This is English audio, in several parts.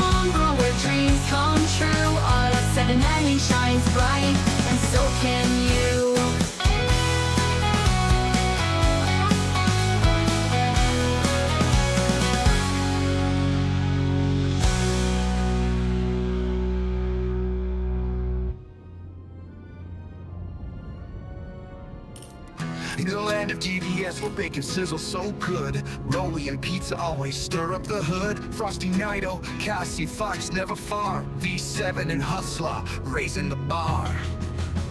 strong, grow where dreams come true. Our light shines bright, and so can you. In the land of DBS where bacon sizzles so good, Rolly and pizza always stir up the hood. Frosty Nido, Cassie Fox never far, V7 and Hustler raising the bar.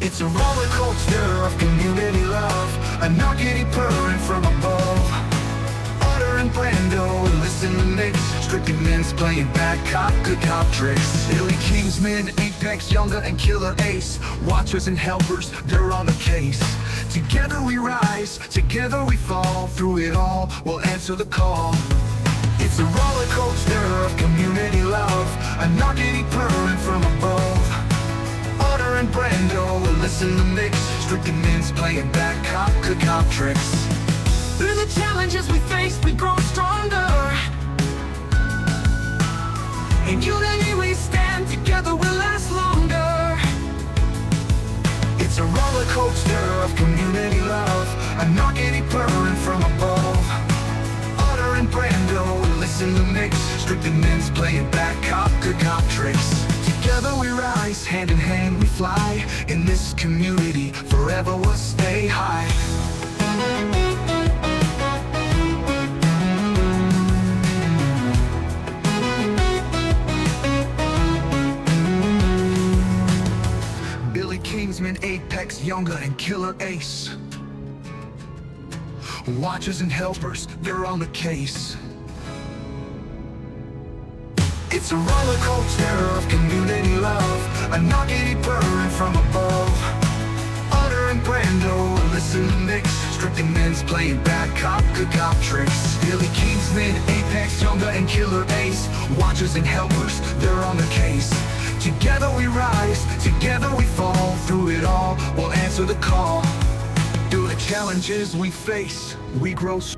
It's a roller coaster of community love, a knockety purring from above. Otter and Brando, listen to mix, strictly men's playing bad cop, good cop tricks. Billy Kingsman, Apex, Younger and Killer Ace, watchers and helpers, they're on the case. Together we rise, together we fall, through it all, we'll answer the call. It's a roller coaster of community love, a knockety purring from above. Otter and Brando, listen to mix, strictly men's playing bad cop, good cop tricks. Through the challenges we face, we grow stronger. In unity we stand, together we'll last longer. It's a roller coaster of community love, a knockety purring from above. Otter and Brando, listen to mix, strictly men's playing bad cop, good cop tricks. Together we rise, hand in hand we fly. In this community, forever we'll stay high. Kingsman, Apex, Younger and Killer Ace, watchers and helpers, they're on the case. It's a roller coaster of community love, a knockety purring from above. Otter and Brando, listen to mix, strictly men's playing bad cop, good cop tricks. Billy Kingsman, Apex, Younger and Killer Ace, watchers and helpers, they're on the case. Together we rise, together we fall, through it all, we'll answer the call. Through the challenges we face, we grow strong.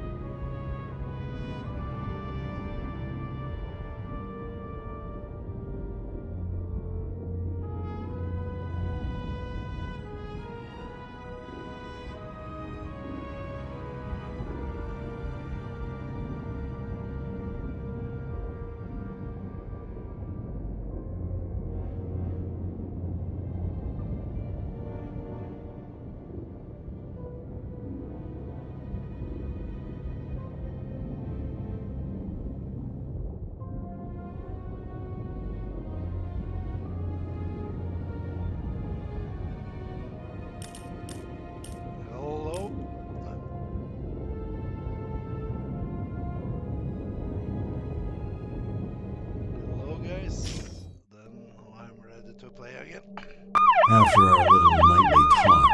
After our little nightly talk,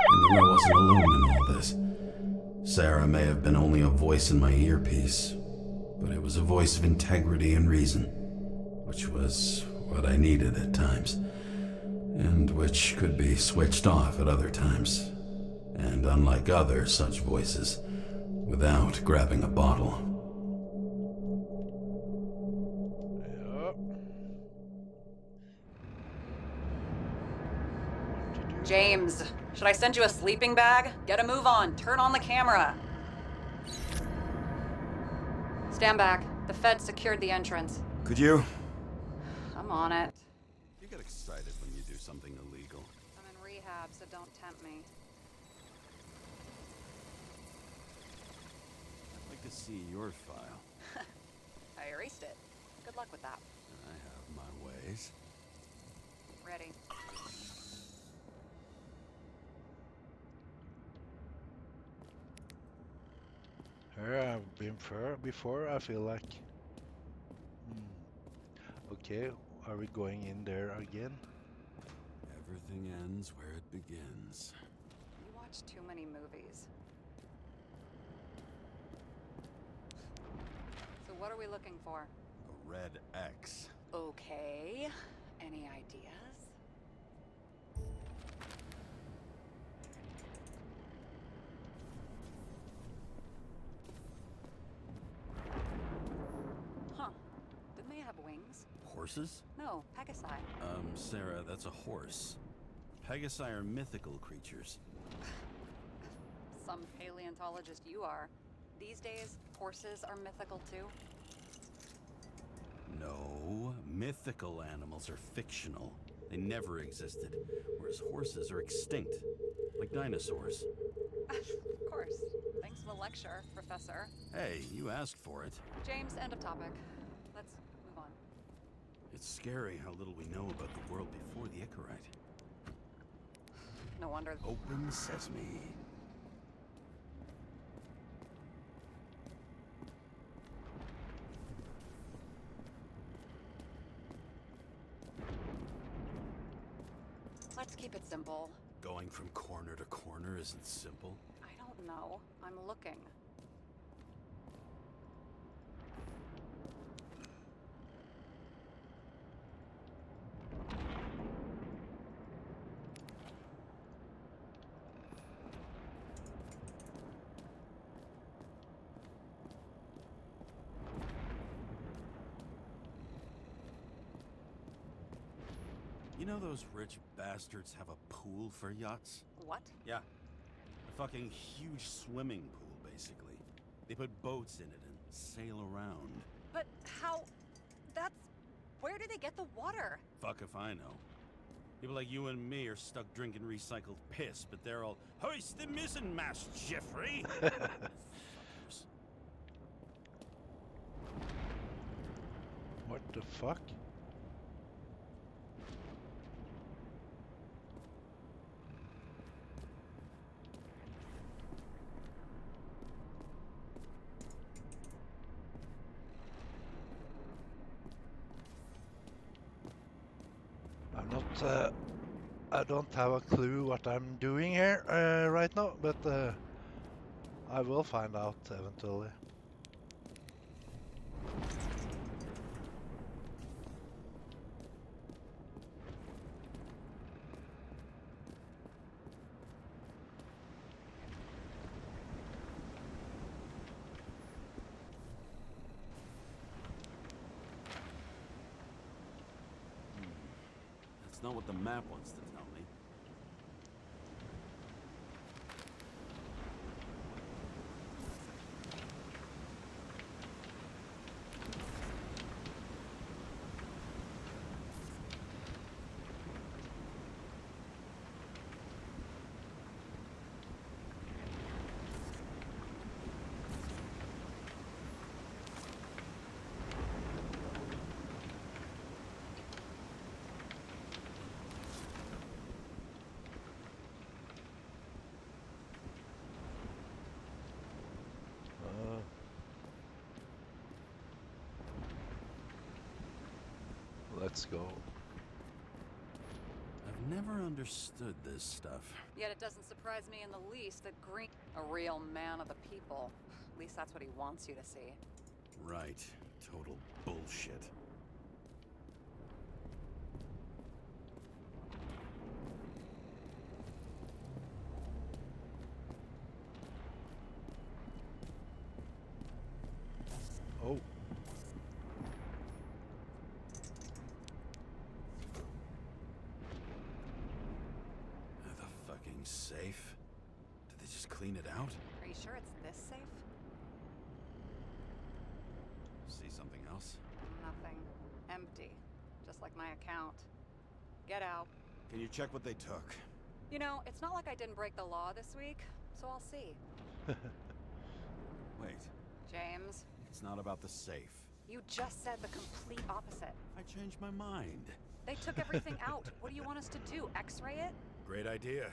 I knew I wasn't alone in all this. Sarah may have been only a voice in my earpiece, but it was a voice of integrity and reason, which was what I needed at times, and which could be switched off at other times, and unlike other such voices, without grabbing a bottle. James, should I send you a sleeping bag? Get a move on. Turn on the camera. Stand back. The Fed secured the entrance. Could you? I'm on it. You get excited when you do something illegal. I'm in rehab, so don't tempt me. I'd like to see your file. I erased it. Good luck with that. I have my ways. Ready. I've been before, I feel like. Okay, are we going in there again? Everything ends where it begins. You watch too many movies. So what are we looking for? A red X. Okay. Any ideas? Huh. Didn't they have wings? Horses? No, Pegasi. Sarah, that's a horse. Pegasi are mythical creatures. Some paleontologist you are. These days, horses are mythical too. No, mythical animals are fictional. They never existed, whereas horses are extinct, like dinosaurs. Of course. Thanks for the lecture, Professor. Hey, you asked for it. James, end of topic. Let's move on. It's scary how little we know about the world before the Icarite. No wonder. Open sesame. Let's keep it simple. Going from corner to corner isn't simple. I don't know. I'm looking. You know those rich bastards have a pool for yachts? What? Yeah. A fucking huge swimming pool, basically. They put boats in it and sail around. But how? That's... Where do they get the water? Fuck if I know. People like you and me are stuck drinking recycled piss, but they're all, hoist the mizzenmast, Jeffrey! Fuckers. What the fuck? I'm not. I don't have a clue what I'm doing here right now, but I will find out eventually. That's not what the map wants to tell me. Let's go. I've never understood this stuff. Yet it doesn't surprise me in the least that Green... A real man of the people. At least that's what he wants you to see. Right. Total bullshit. Oh. The fucking safe? Did they just clean it out? Are you sure it's this safe? See something else? Nothing. Empty. Just like my account. Get out. Can you check what they took? You know, it's not like I didn't break the law this week, so I'll see. Wait. James, It's not about the safe. you just said the complete opposite. I changed my mind. They took everything out. What do you want us to do? X-ray it? Great idea.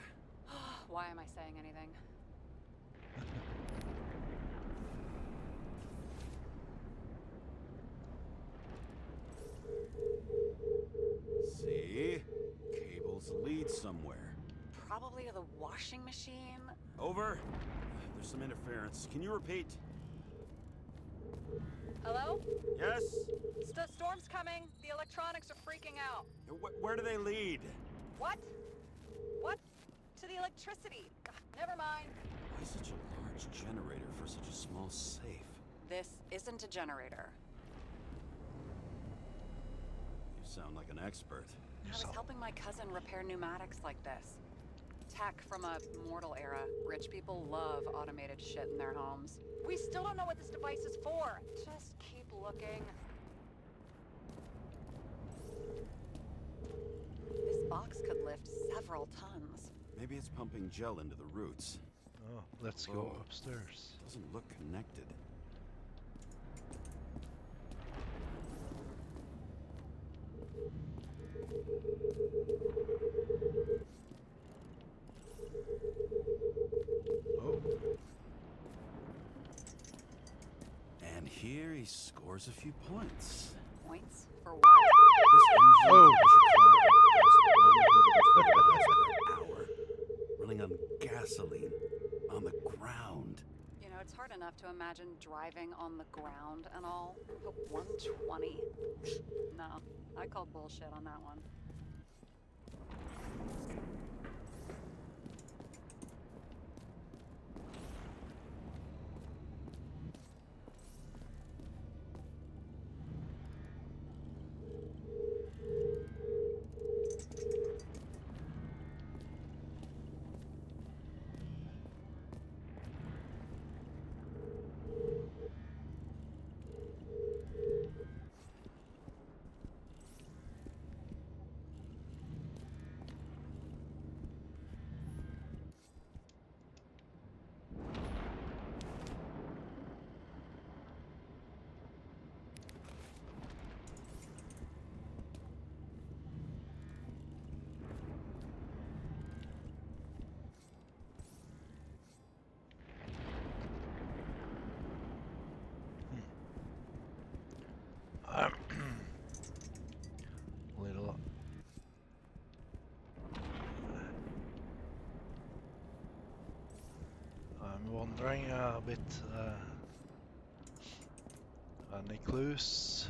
Why am I saying anything? See? Cables lead somewhere. Probably to the washing machine. Over. There's some interference. Can you repeat? Hello? Yes? Storm's coming. The electronics are freaking out. Where do they lead? What? What? To the electricity. Ugh, never mind. Why such a large generator for such a small safe? This isn't a generator. sound like an expert. I was helping my cousin repair pneumatics like this. Tech from a mortal era. Rich people love automated shit in their homes. We still don't know what this device is for. Just keep looking. This box could lift several tons. Maybe it's pumping gel into the roots. Oh, let's go upstairs. Doesn't look connected. Oh, And here he scores a few points. Points? For what? This engine Oh. can push a car at 100 miles per hour, running on gasoline, on the ground. You know, it's hard enough to imagine driving on the ground and all, but 120? No, I call bullshit on that one. I'm little. I'm wondering a bit. Any clues?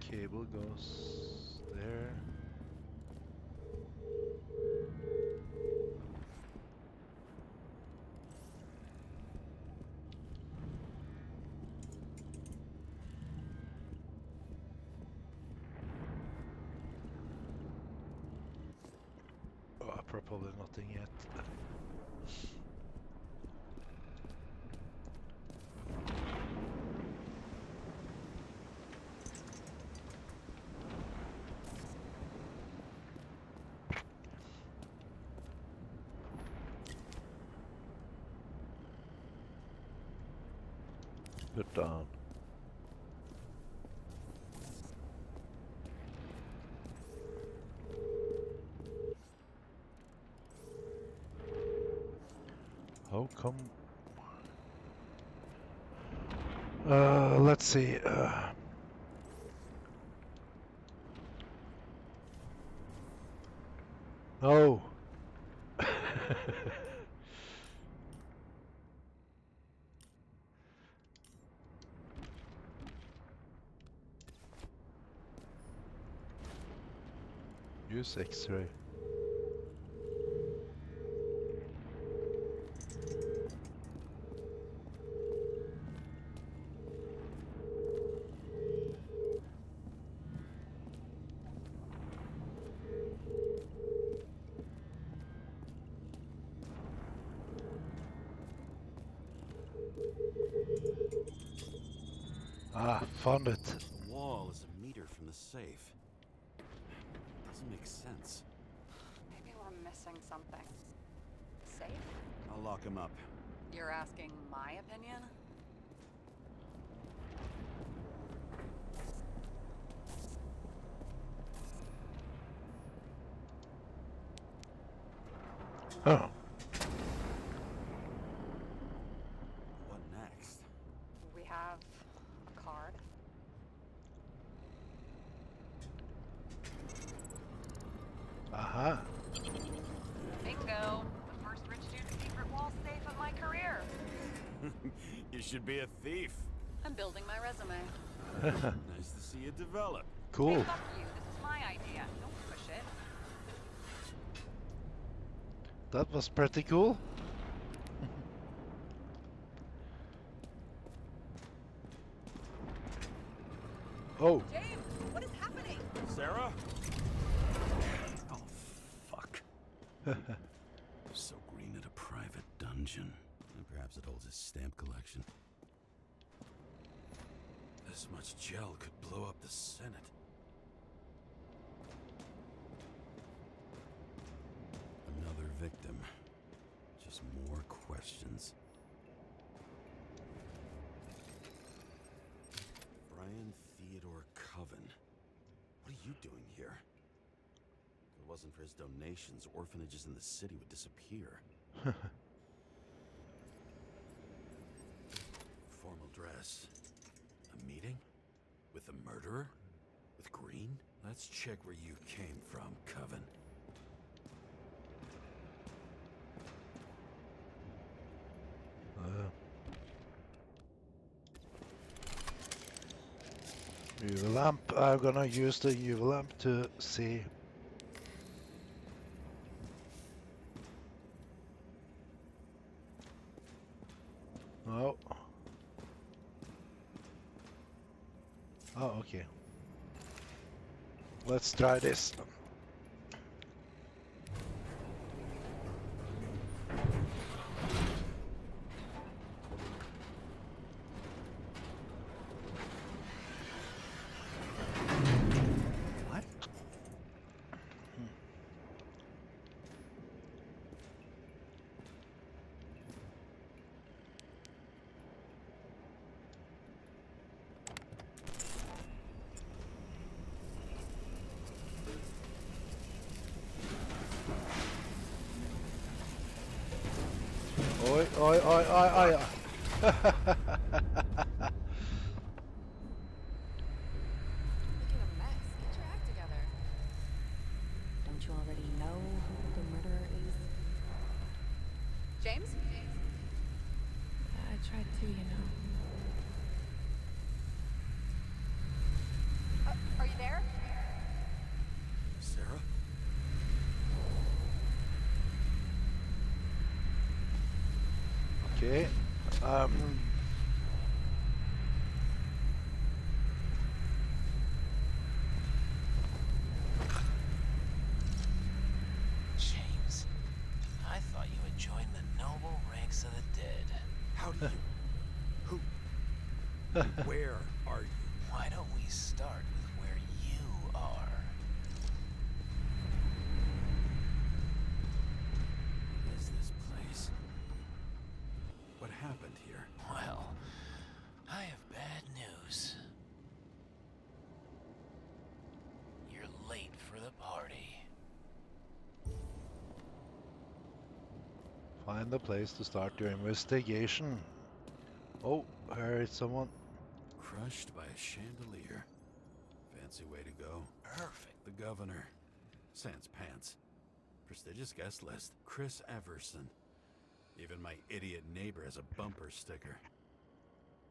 Cable goes there. Oh, probably nothing yet. Put down. How come? Let's see. No. Use X-ray. Ah, found it. The wall is a meter from the safe. Doesn't make sense. Maybe we're missing something. Safe? I'll lock him up. You're asking my opinion? Oh. What next? We have a card. Aha. Bingo! The first rich dude's secret wall You should be a thief. I'm building my resume. Nice to see you develop. Cool. Hey, fuck you. This is my idea. Don't push it. That was pretty cool. Oh, James, what is happening? Sarah? Oh, fuck. So Green at a private dungeon. And perhaps it holds his stamp collection. This much gel could blow up the Senate. Another victim. Just more questions. Brian Theodore Coven. What are you doing here? If it wasn't for his donations, orphanages in the city would disappear. Formal dress. A meeting? With the murderer? With Green? Let's check where you came from, Coven. UV lamp. I'm gonna use the UV lamp to see. Oh. Oh, okay. Let's try this. What? Oi, oi, oi, oi, oi. Look at a mess. Get your act together. Don't you already know who the murderer is? James? I tried to, you know. Are you there? Sarah? Okay. James, I thought you had joined the noble ranks of the dead. How do you... Who... Where are you? Why don't we start with where you are? What is this place? What happened here? Well, I have bad news. You're late for the party. Find the place to start your investigation. Oh, here is someone. Crushed by a chandelier. Fancy way to go. Perfect. The governor. Sans pants. Prestigious guest list. Chris Everson. Even my idiot neighbor has a bumper sticker.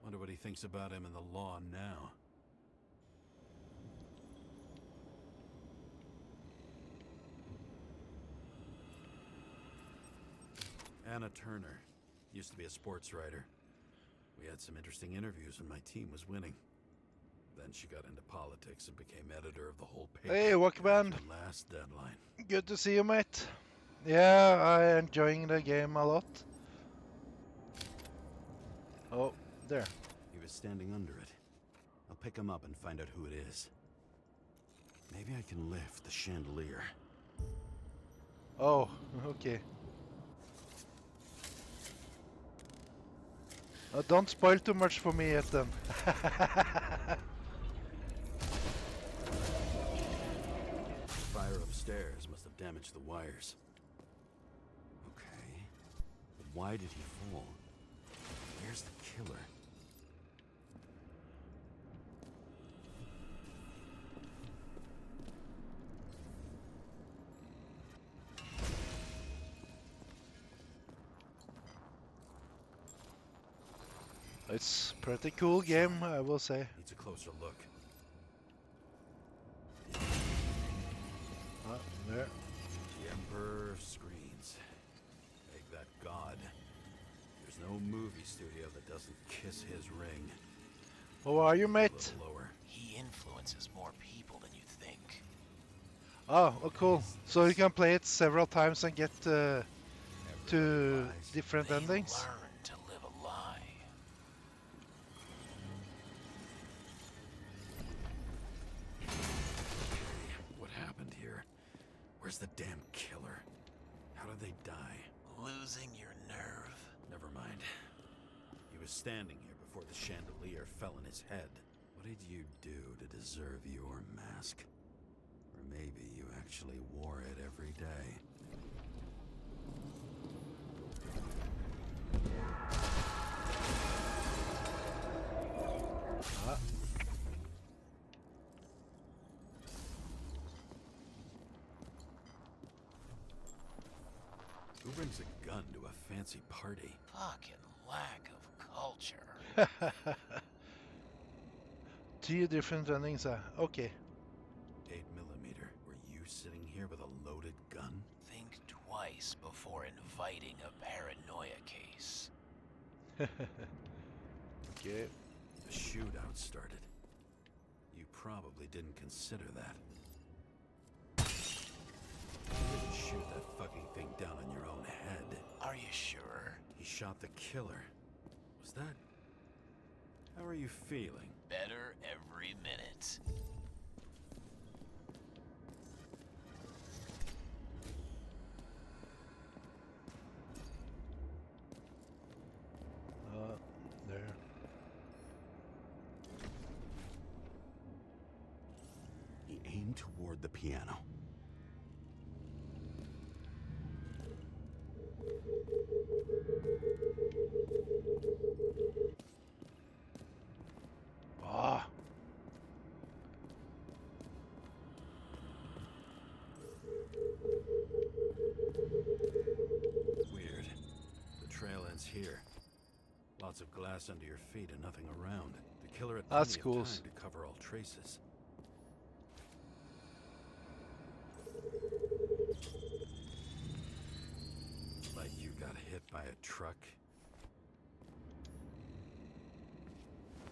Wonder what he thinks about him in the law now. Anna Turner. Used to be a sports writer. We had some interesting interviews when my team was winning. Then she got into politics and became editor of the whole paper. Hey, Walkman. after the last deadline. Good to see you, mate. Yeah, I enjoying the game a lot. Oh, there. He was standing under it. I'll pick him up and find out who it is. Maybe I can lift the chandelier. Oh, okay. Don't spoil too much for me yet then. Fire upstairs must have damaged the wires. Okay. But why did he fall? Where's the killer? It's pretty cool game, I will say. Needs a closer look. Ah, there. The Emperor of Screens. Make that god. There's no movie studio that doesn't kiss his ring. How are you, A mate? little lower. He influences more people than you think. Oh, cool. So you can play it several times and get to Everybody lies. different They endings. learn to live a lie. What happened here? Where's the damn killer? How did they die? Losing your nerve. Never mind. He was standing here before the chandelier fell on his head. What did you do to deserve your mask? Or maybe you actually wore it every day. Ah, Who brings a gun to a fancy party? Fucking lack of culture. 10 different endings. Okay. 8mm. Were you sitting here with a loaded gun? Think twice before inviting a paranoia case. Okay. The shootout started. You probably didn't consider that. You didn't shoot that fucking thing down on your own head. Are you sure? He shot the killer. Was that... How are you feeling? Better every minute. There. He aimed toward the piano. Ah. Weird. The trail ends here. Lots of glass under your feet and nothing around. The killer had That's plenty cool. of time to cover all traces. Like you got hit by a truck.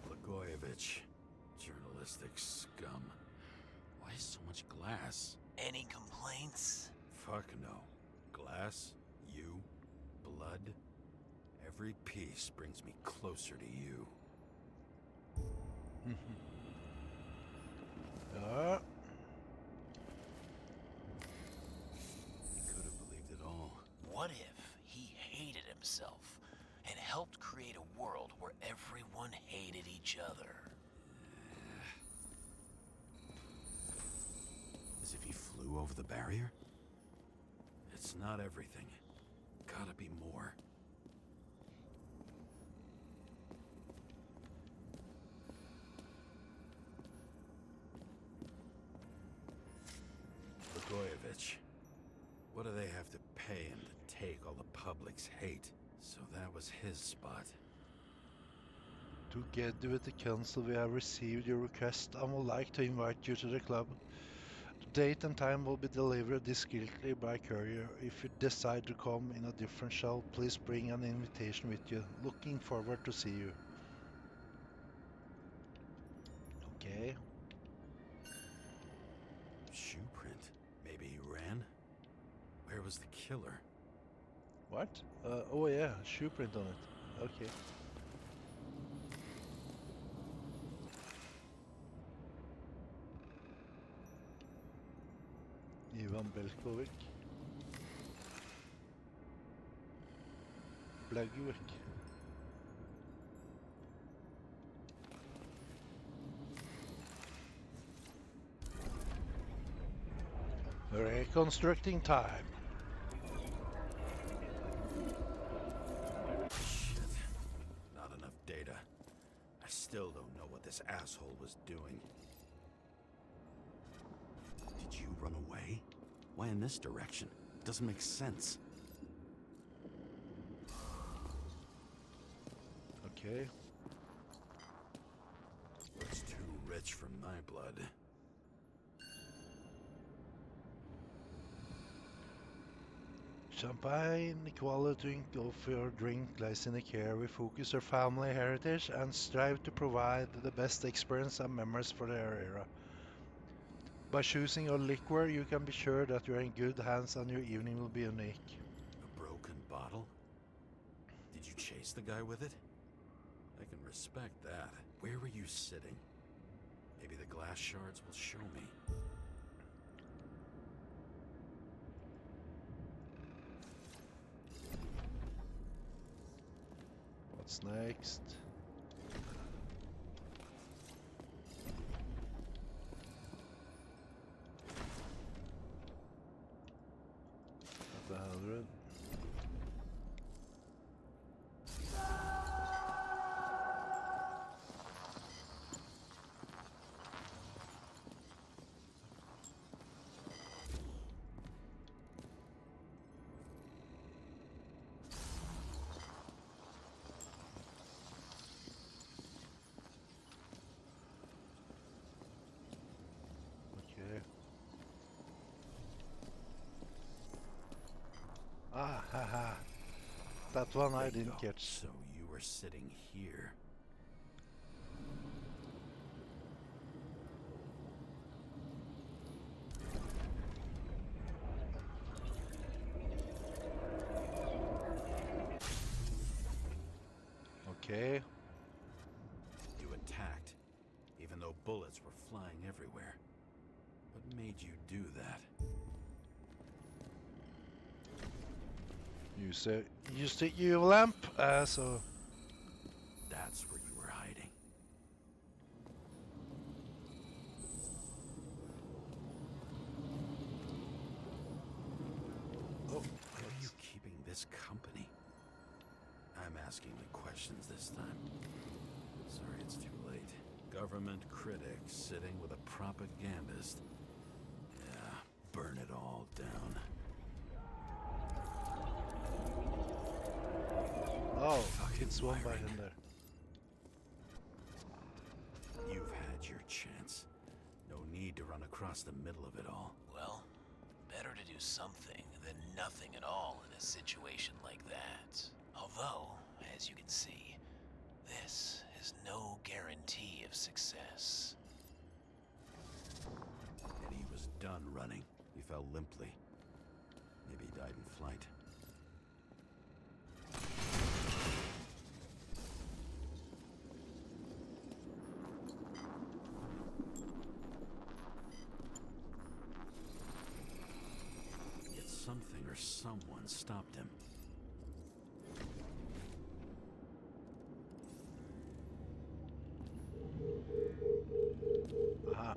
Blagojevich. Journalistic scum. Why so much glass? Any complaints? Fuck no. Glass, you, blood. Every piece brings me closer to you. Ja. He could have believed it all. What if he hated himself and helped create a world where everyone hated each other? As if he flew over the barrier? It's not everything. Gotta be more. Blagojevich. What do they have to pay him to take all the public's hate? So that was his spot. Together with the council, we have received your request and would like to invite you to the club. The date and time will be delivered discreetly by courier. If you decide to come in a different shell, please bring an invitation with you. Looking forward to see you. Okay. Shoe print. Maybe he ran? Where was the killer? What? Oh yeah, shoe print on it. Okay. Ivan Belkovic. Blagovic. Reconstructing time. Shit. Not enough data. I still don't know what this asshole was doing. Did you run away? Why in this direction? It doesn't make sense. Okay. rich from my blood. Champagne, quality of your drink lies in the care we focus our family heritage and strive to provide the best experience and memories for their era. By choosing your liquor, you can be sure that you're in good hands and your evening will be unique. A broken bottle? Did you chase the guy with it? I can respect that. Where were you sitting? Maybe the glass shards will show me. What's next? At 100. Okay. Ah, haha. That one I There you didn't go. catch. So you were sitting here. Okay. You attacked, even though bullets were flying everywhere. What made you do that? Use the UV lamp, so... That's where you were hiding. Oh, Why are you keeping this company? I'm asking the questions this time. Sorry it's too late. Government critic sitting with a propagandist. Yeah, burn it all down. oh, Fucking it's one by wiring. him there. You've had your chance. No need to run across the middle of it all. Well, better to do something than nothing at all in a situation like that. Although, as you can see, this is no guarantee of success. Eddie was done running. He fell limply. Maybe he died in flight. Yet something or someone stopped him. Aha.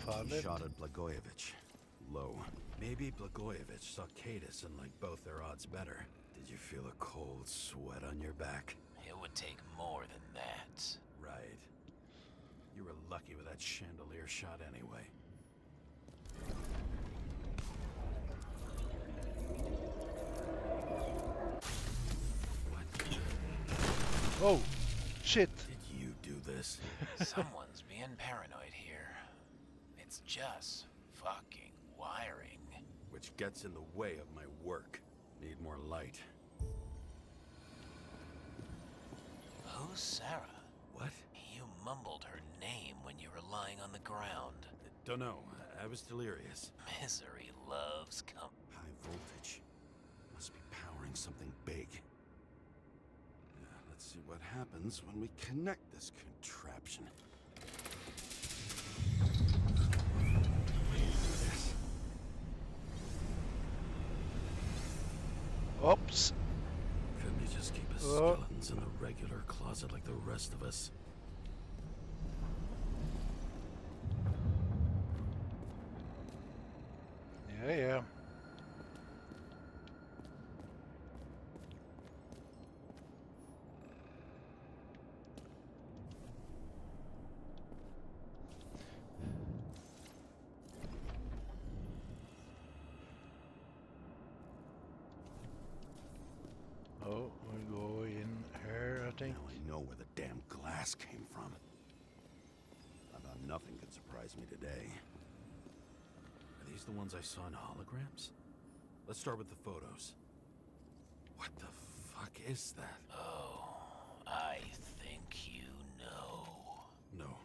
Found He it. shot at Blagojevich. Low. Maybe Blagojevich saw Cadis and liked both their odds better. Did you feel a cold sweat on your back? It would take more than that. Right. You were lucky with that chandelier shot anyway. What? Oh, shit. Did you do this? Someone's being paranoid here. It's just fucking wiring. Which gets in the way of my work. Need more light. Who's Sarah? What? You mumbled her name when you were lying on the ground. Don't know. I was delirious. Misery loves High voltage. Must be powering something big. Yeah, let's see what happens when we connect this contraption. Yes. Oops. Couldn't you just keep his Oh. skeletons in the regular closet like the rest of us? Yeah, yeah. mask came from. I thought nothing could surprise me today. Are these the ones I saw in holograms? Let's start with the photos. What the fuck is that? Oh, I think you know. No.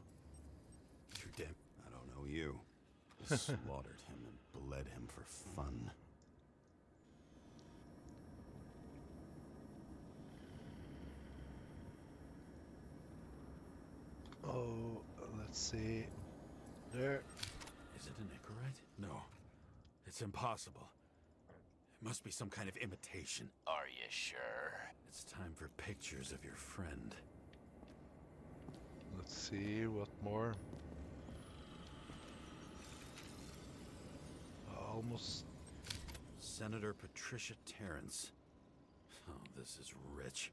You're damn... I don't know you. I slaughtered him and bled him for fun. Oh, let's see. There. Is it an Icarite? No. It's impossible. It must be some kind of imitation. Are you sure? It's time for pictures of your friend. Let's see what more. Almost. Senator Patricia Terrence. Oh, this is rich.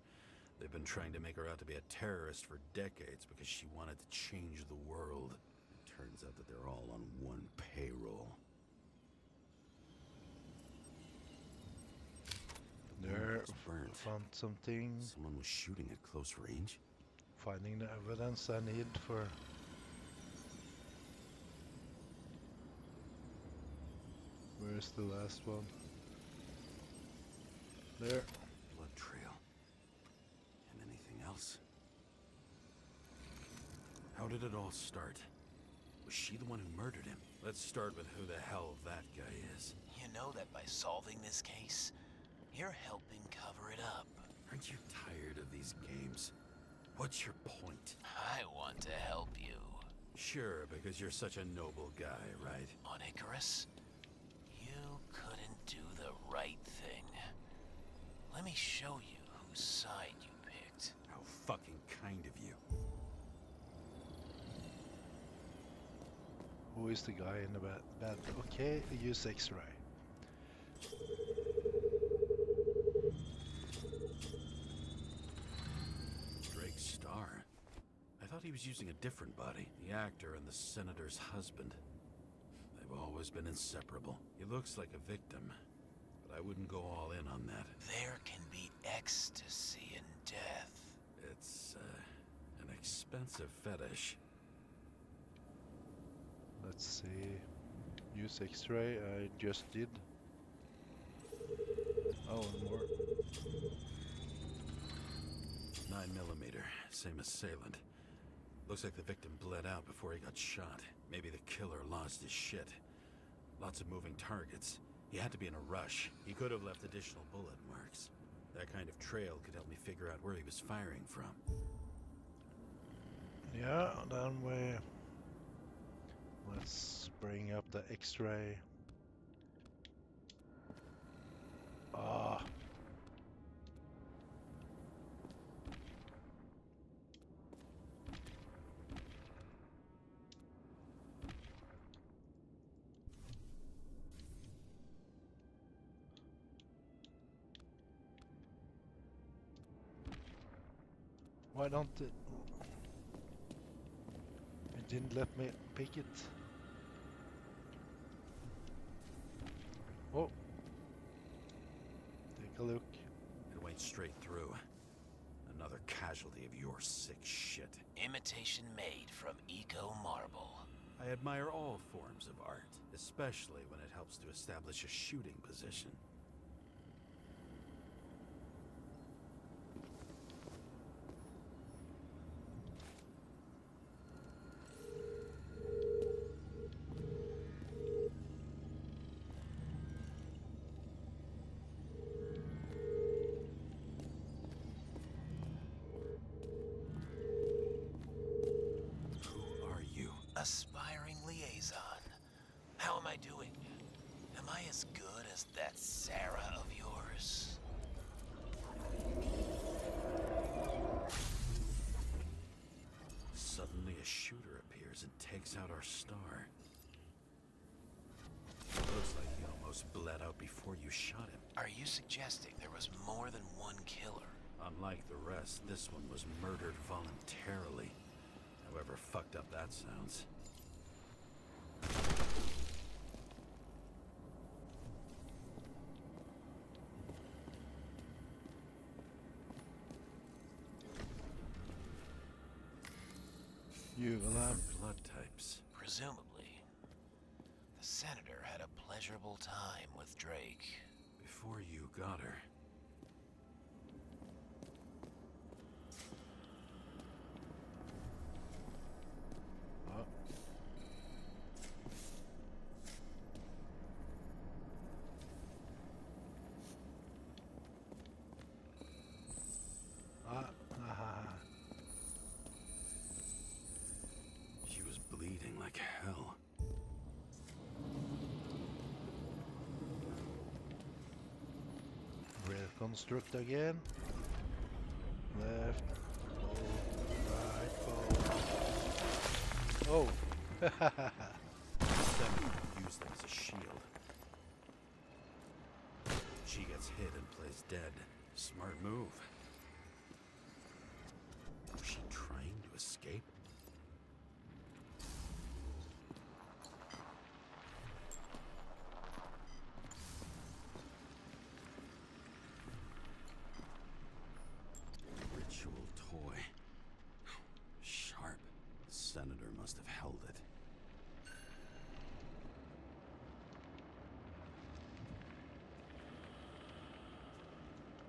They've been trying to make her out to be a terrorist for decades because she wanted to change the world. It turns out that they're all on one payroll. There, It's burnt. found something. Someone was shooting at close range? Finding the evidence I need for. Where's the last one? There. Blood trail. And anything else? How did it all start? Was she the one who murdered him? Let's start with who the hell that guy is. You know that by solving this case, you're helping cover it up. Aren't you tired of these games? What's your point? I want to help you. Sure, because you're such a noble guy, right? On Icarus, you couldn't do the right thing. Let me show you whose side you picked. How fucking kind of you. Who is the guy in the bed? Okay, use X-ray. Drake Starr. I thought he was using a different body. The actor and the senator's husband. They've always been inseparable. He looks like a victim, but I wouldn't go all in on that. There can be ecstasy in death. It's, an expensive fetish. Let's see. Use X-ray. I just did. Oh, one more. 9mm, same assailant. Looks like the victim bled out before he got shot. Maybe the killer lost his shit. Lots of moving targets. He had to be in a rush. He could have left additional bullet marks. That kind of trail could help me figure out where he was firing from. Yeah, then let's bring up the X-ray. Ah. Why don't it? It didn't let me pick it. Oh. Take a look. It went straight through. Another casualty of your sick shit. Imitation made from eco marble. I admire all forms of art, especially when it helps to establish a shooting position. Aspiring liaison. How am I doing? Am I as good as that Sarah of yours? Suddenly a shooter appears and takes out our star. Looks like he almost bled out before you shot him. Are you suggesting there was more than one killer? Unlike the rest, this one was murdered voluntarily. However fucked up that sounds. Juvenile. Blood types. Presumably, the senator had a pleasurable time with Drake. Before you got her. Oh. Ah. She was bleeding like hell. Reconstruct again. Left. Oh, right. Oh. Senator used them as a shield. She gets hit and plays dead. Smart move. Was she trying to escape? Ritual toy. Sharp. The senator must have held it.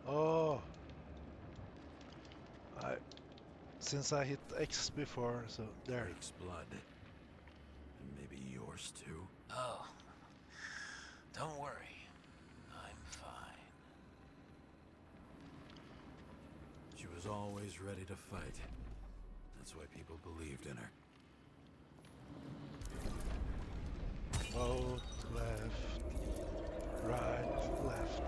Oh. Since I hit X before, so there. Drake's blood. And maybe yours too. Oh, don't worry. I'm fine. She was always ready to fight. That's why people believed in her. Both, left, right, left.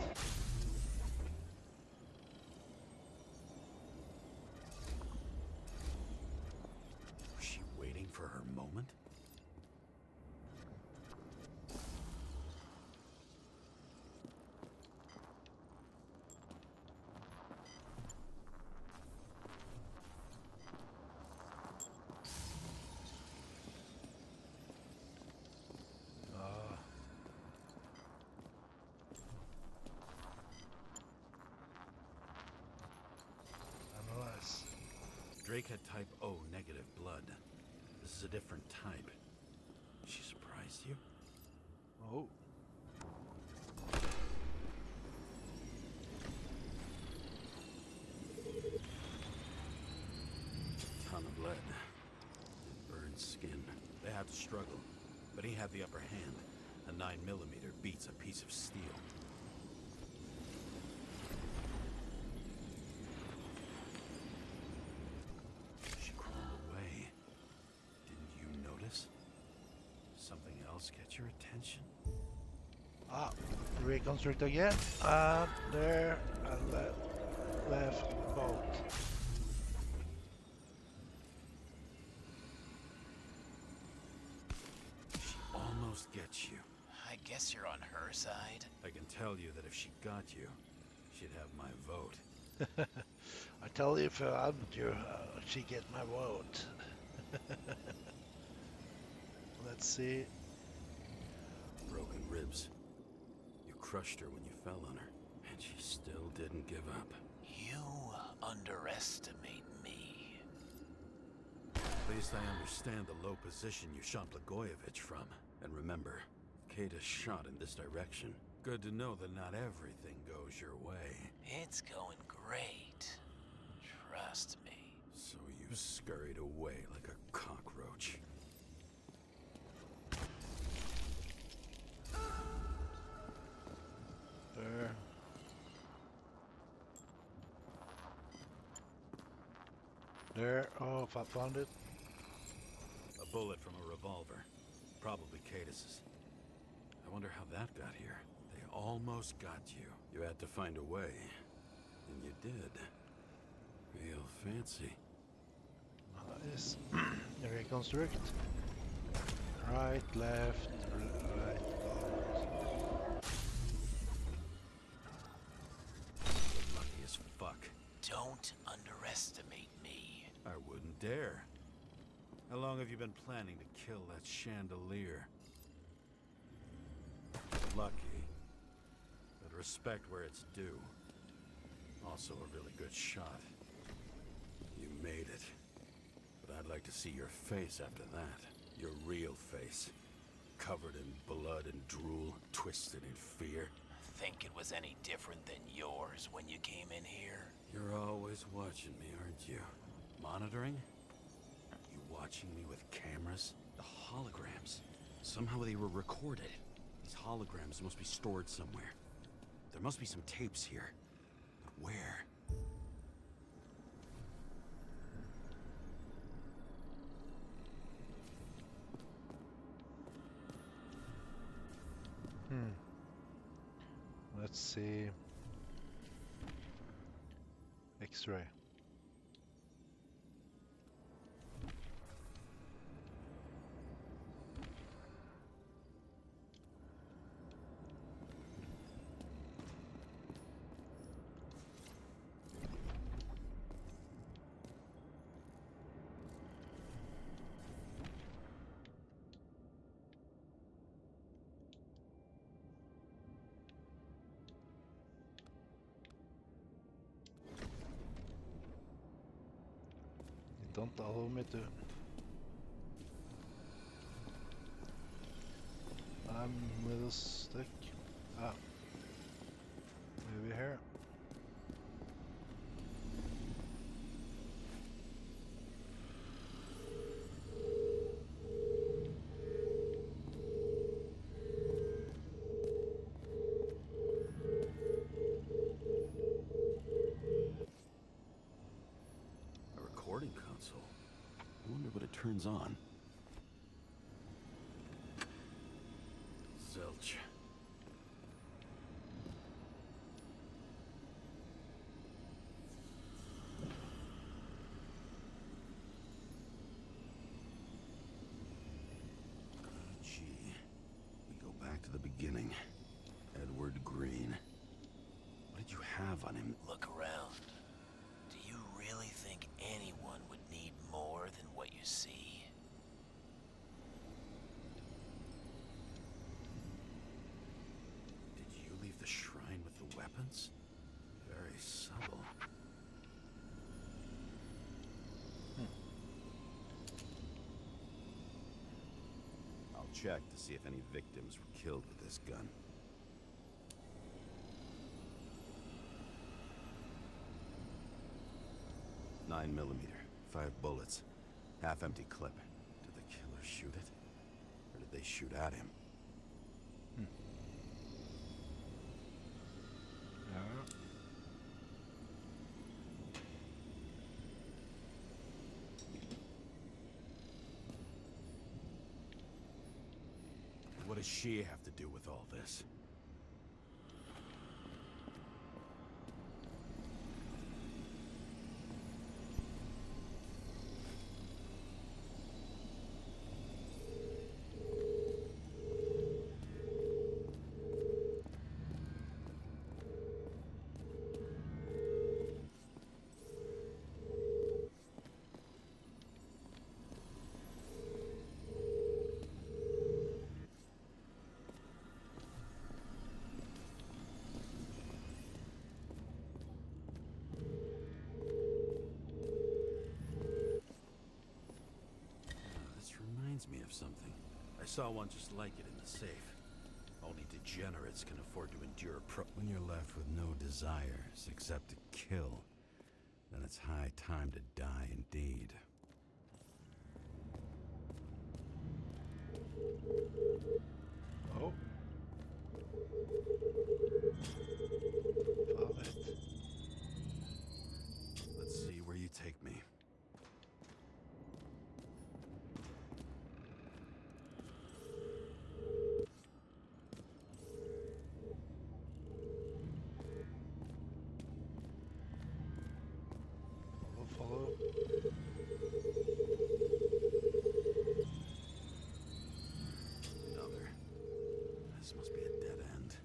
Was she waiting for her moment? Analyze. Drake had type O negative blood. This is a different type. She surprised you? Oh. Ton of lead. And burned skin. They had to struggle. But he had the upper hand. A 9mm beats a piece of steel. She crawled away. Didn't you notice? Something else catch your attention? Ah, reconstruct again. There and left, both. She almost gets you. I guess you're on her side. I can tell you that if she got you, she'd have my vote. I tell you, if I hadn't you, she get my vote. Let's see. Broken ribs. You crushed her when you fell on her, and she still didn't give up. You underestimate me. At least I understand the low position you shot Blagojevich from. And remember, Kata's shot in this direction. Good to know that not everything goes your way. It's going great. Trust me. So you scurried away like a cockroach. There. There. Oh, if I found it. A bullet from a revolver. Probably Katis's. I wonder how that got here. They almost got you. You had to find a way. And you did. Real fancy. Nice. Reconstruct. Right, left, right, You're lucky as fuck. Don't underestimate me. I wouldn't dare. How long have you been planning to kill that chandelier? Lucky. But respect where it's due. Also a really good shot. You made it. But I'd like to see your face after that. Your real face. Covered in blood and drool, twisted in fear. Think it was any different than yours when you came in here? You're always watching me, aren't you? Monitoring? You watching me with cameras? The holograms. Somehow they were recorded. These holograms must be stored somewhere. There must be some tapes here. But where? Let's see. X-ray. Don't allow me to. I'm a little stuck. Ah. Maybe here. A recording console. I wonder what it turns on. Zilch. Gee. We go back to the beginning. Edward Green. What did you have on him? Look around. Do you really think anyone would need more than what you see? Did you leave the shrine with the weapons? Very subtle. I'll check to see if any victims were killed with this gun. .9mm, 5 bullets, half-empty clip. Did the killer shoot it? Or did they shoot at him? Yeah. What does she have to do with all this? This reminds me of something. I saw one just like it in the safe. Only degenerates can afford to endure When you're left with no desires except to kill, then it's high time to die indeed. Oh. Found it. Let's see where you take me. Follow. Another. This must be a dead end.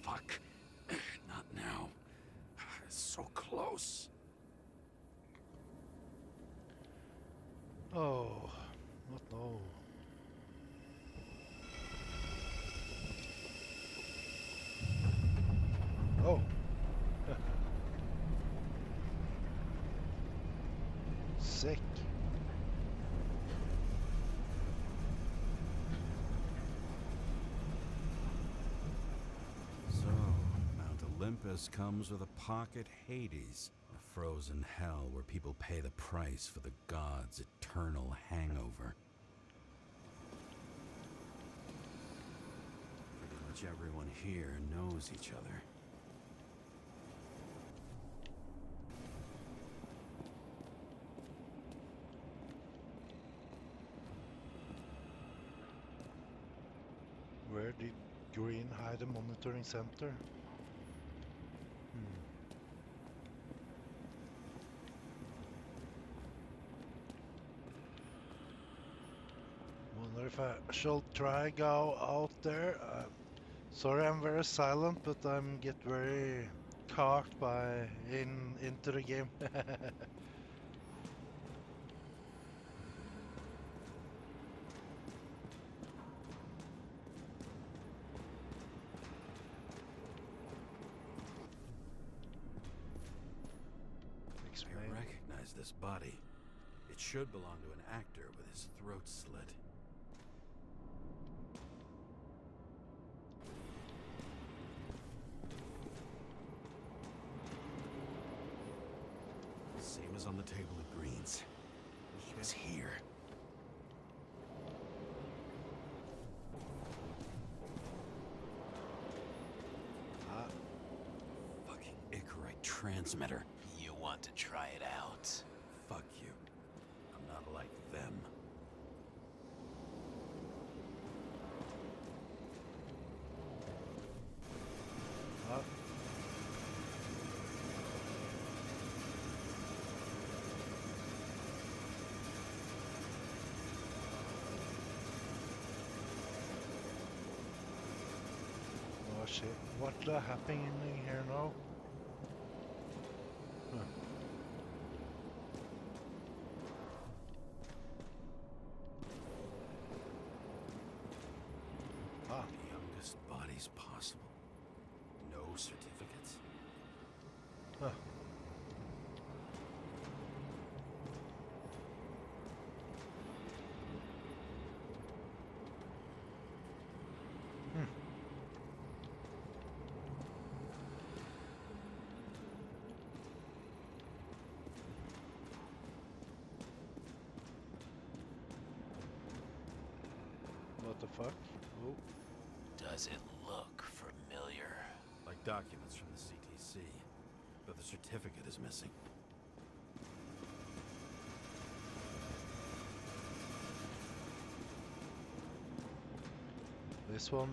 Fuck. Not now. It's so close. Oh, not no. Oh. Sick. So, Mount Olympus comes with a pocket Hades. A frozen hell where people pay the price for the gods' eternal hangover. Pretty much everyone here knows each other. Where did Green hide the monitoring center? Wonder if I shall try go out there. Sorry, I'm very silent, but I'm get very caught by into the game. I Explain. recognize this body. It should belong to an actor with his throat slit. Same as on the table at Green's. He was here. Fucking Icarite transmitter. You want to try it out? Fuck you. I'm not like them. Ah. Oh shit, what's happening here now? Huh. Ah, The youngest bodies possible. No certificates. huh. What the fuck? Oh, Does it look familiar? Like documents from the CTC. But the certificate is missing. this one.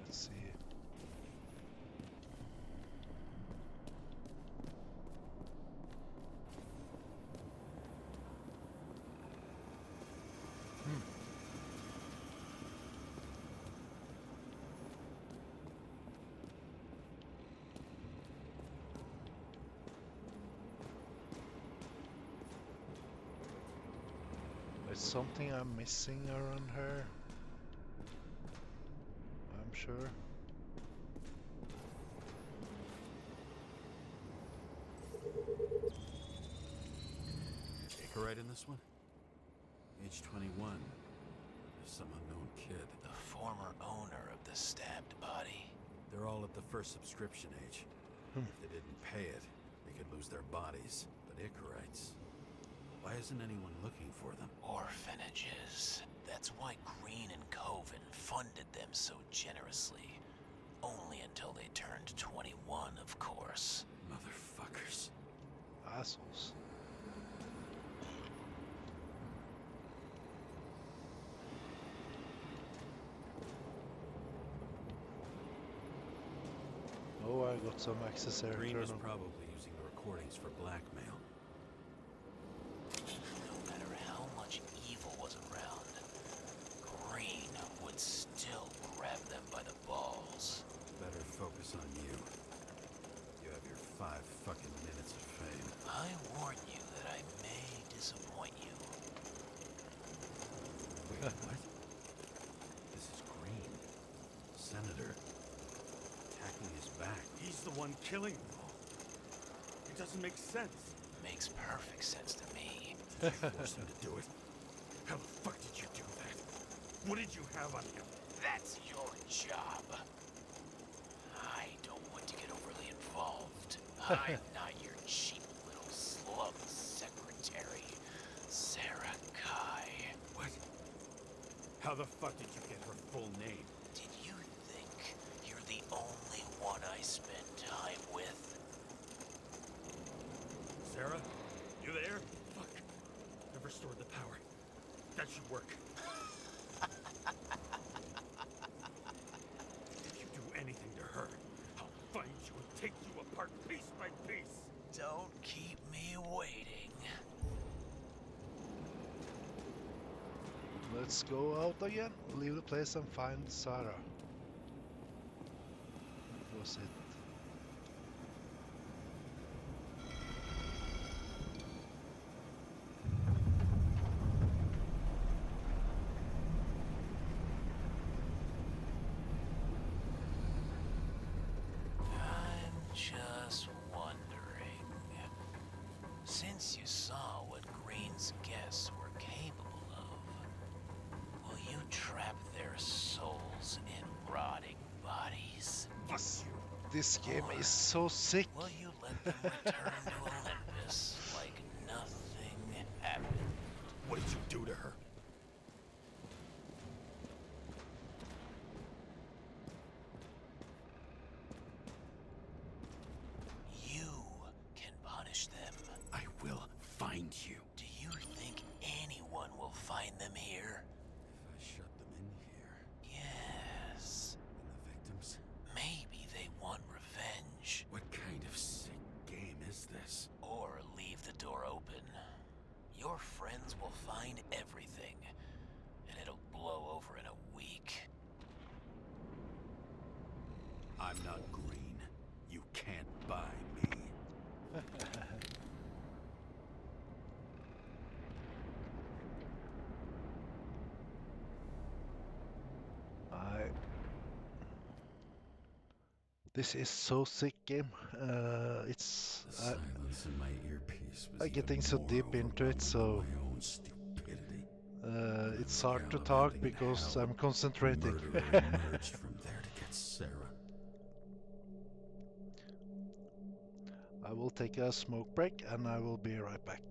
Let's see. There's something I'm missing around her. I'm sure. Icarite in this one? Age 21. Some unknown kid. The former owner of the stabbed body. They're all at the first subscription age. If they didn't pay it, they could lose their bodies. But Icarites... Why isn't anyone looking for them? Orphanages. That's why Green and Coven funded them so generously. Only until they turned 21, of course. Motherfuckers. Assholes. Oh, I got some access here. Green was Colonel. probably using the recordings for blackmail. No matter how much evil was around, one killing them all. It doesn't make sense. Makes perfect sense to me. Did you force him to do it? How the fuck did you do that? What did you have on him? That's your job. I don't want to get overly involved. I'm not your cheap little slum secretary, Sarah Kai. What? How the fuck did you get her full name? Did you think you're the only one I spend time with? Sarah? You there? Fuck. I've restored the power. That should work. If you do anything to her, I'll find you and take you apart piece by piece. Don't keep me waiting. Let's go out again, leave the place and find Sarah. That was it. I'm just wondering. Since you saw what Green's guests were capable of, will you trap their souls in rotting bodies? Fuck you. This game is so sick. Will you let them return to Olympus like nothing happened? What did you do to her? You can punish them. I will find you. Do you think anyone will find them here? If I shut them in here, Yes. and the victims, Maybe they want revenge. What kind of sick game is this? Or leave the door open. Your friends will find everything, and it'll blow over in a week. I'm not green. You can't buy me. This is so sick game. It's the silence in my earpiece was I even getting so more deep into it, overwhelming so than my own stupidity. it's hard to talk because I'm concentrating. Murderer emerged from there to get Sarah. I will take a smoke break and I will be right back.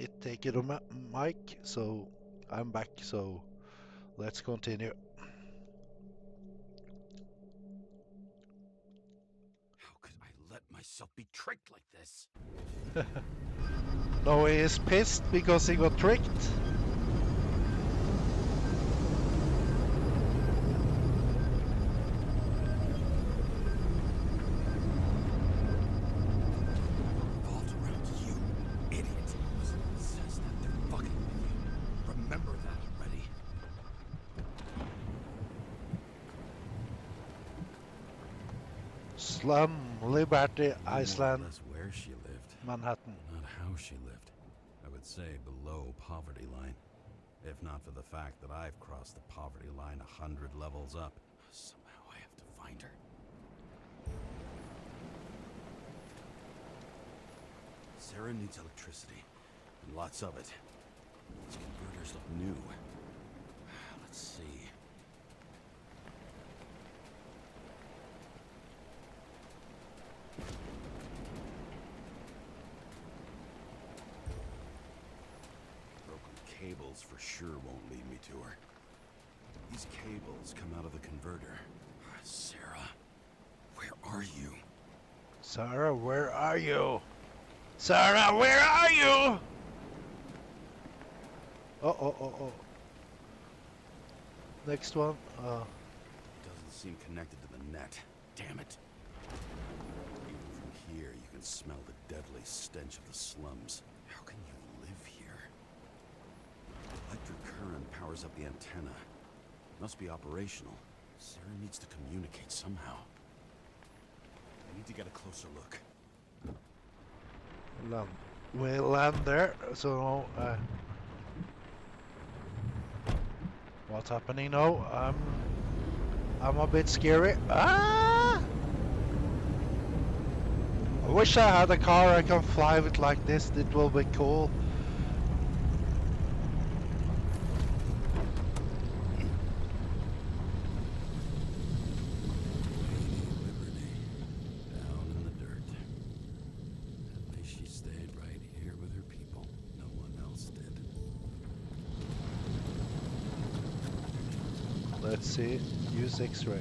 it take it on my mic, so I'm back. So let's continue. How could I let myself be tricked like this? No, he is pissed because he got tricked. Revolved around you, idiot. Says that they're fucking with you. Remember that already. Slum Liberty More or Iceland, less where she lived, Manhattan. not how she lived. I would say below poverty line. If not for the fact that I've crossed the poverty line 100 levels up. Somehow I have to find her. Sarah needs electricity, and lots of it. These converters look new. Let's see. Broken cables for sure won't lead me to her. These cables come out of the converter. Sarah, where are you? Sarah, where are you? Sarah, where are you? Oh. Next one. Doesn't seem connected to the net. Damn it. Even from here, you can smell the deadly stench of the slums. How can you live here? Electric current powers up the antenna. Must be operational. Sarah needs to communicate somehow. I need to get a closer look. Land. We land there. So what's happening now? I'm a bit scary. Ah! I wish I had a car I can fly with like this. It will be cool. Liberty, down in the dirt. At least she stayed right here with her people. No one else did. Let's see. Use X-ray.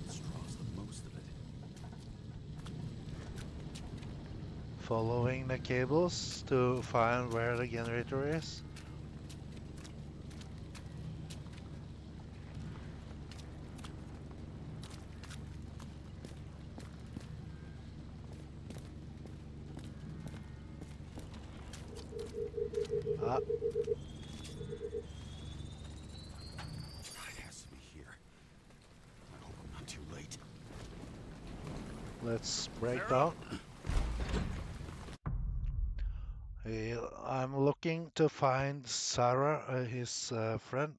Straws the most of it. Following the cables to find where the generator is. Ah, It has to be here. I hope I'm not too late. let's break down. I'm looking to find Sarah, his friend.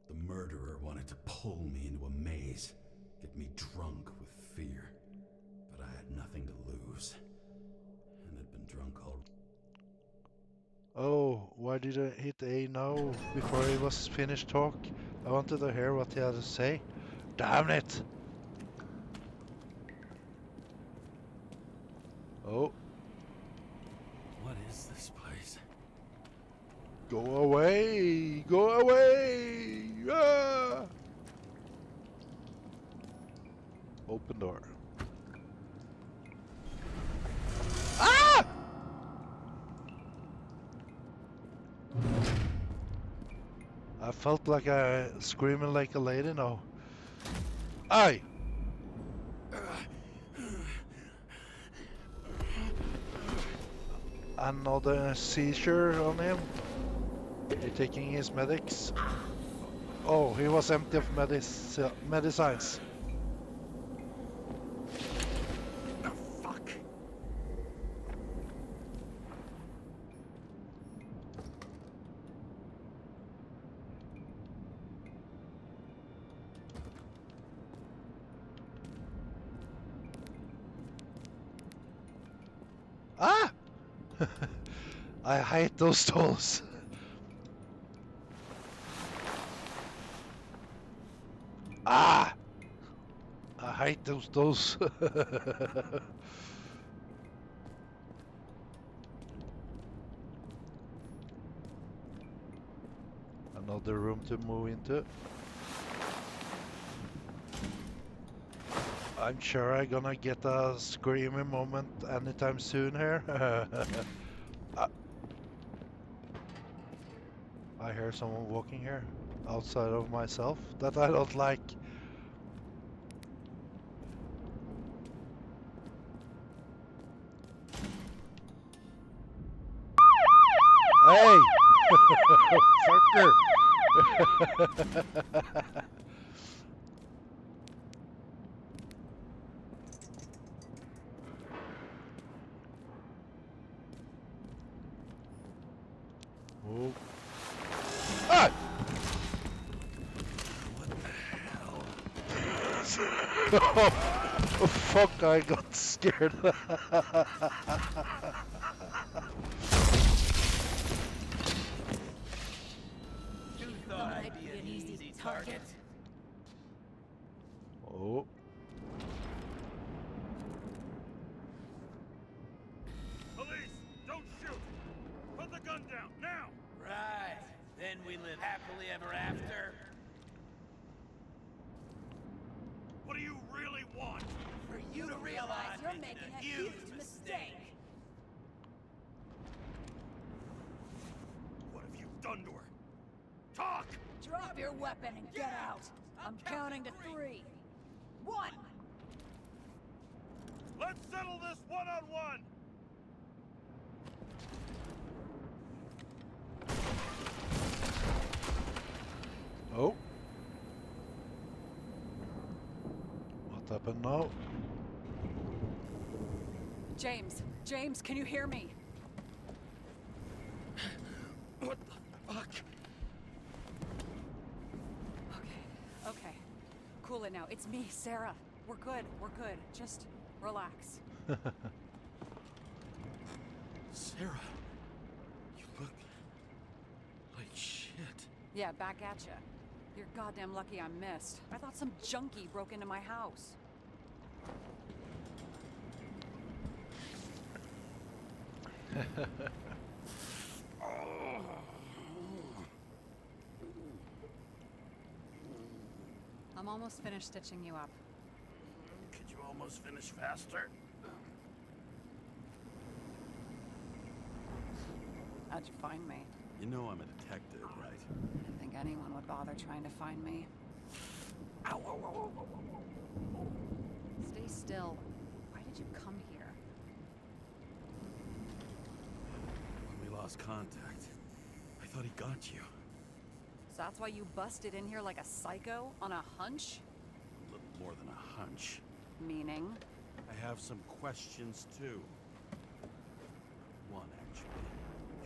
The murderer wanted to pull me into a maze, get me drunk with fear. But I had nothing to lose. And had been drunk all. Oh, why did I hit A now before he was finished talk? I wanted to hear what he had to say. Damn it! Oh, What is this place? go away! Go away! Ah! Open door. Ah! I felt like I screaming like a lady now. Aye! Another seizure on him. He taking his medics. Oh, he was empty of medicines. Oh, fuck! Ah! I hate those tools. Ah! I hate those tools. another room to move into. I'm sure I'm gonna get a screaming moment anytime soon here. I hear someone walking here outside of myself that I don't like. Hey! Fucker! Oh. Ah! Oh, fuck, I got scared. I'd be an easy target. Oh. Police, don't shoot! Put the gun down, now! Right. Then we live happily ever after. What do you really want? For you to realize you're making a huge mistake. What have you done to her? Talk! Drop your weapon and get out. I'm counting to 3. 1. Let's settle this one-on-one! Oh. What happened now? James, can you hear me? What the fuck? Okay. Cool it now. It's me, Sarah. We're good. Just relax. Sarah, you look like shit. Yeah, back at ya. You're goddamn lucky I missed. I thought some junkie broke into my house. I'm almost finished stitching you up. Could you almost finish faster? How'd you find me? You know I'm a detective, right? I didn't think anyone would bother trying to find me. Ow, ow, ow, ow, ow. Stay still. Why did you come here? When we lost contact, I thought he got you. So that's why you busted in here like a psycho on a hunch? A little more than a hunch. Meaning? I have some questions, too. One, actually.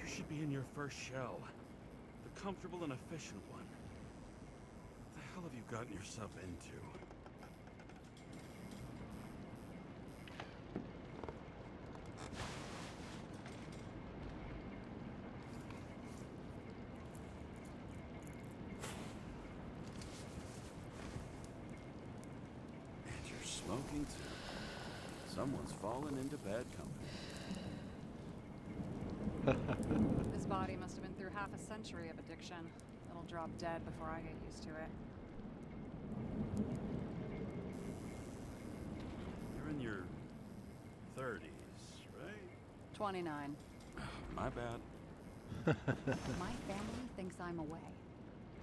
You should be in your first shell. The comfortable and efficient one. What the hell have you gotten yourself into? And you're smoking, too. Someone's fallen into bad company. His body must have been through half a century of addiction. It'll drop dead before I get used to it. You're in your 30s, right? 29. My bad. My family thinks I'm away.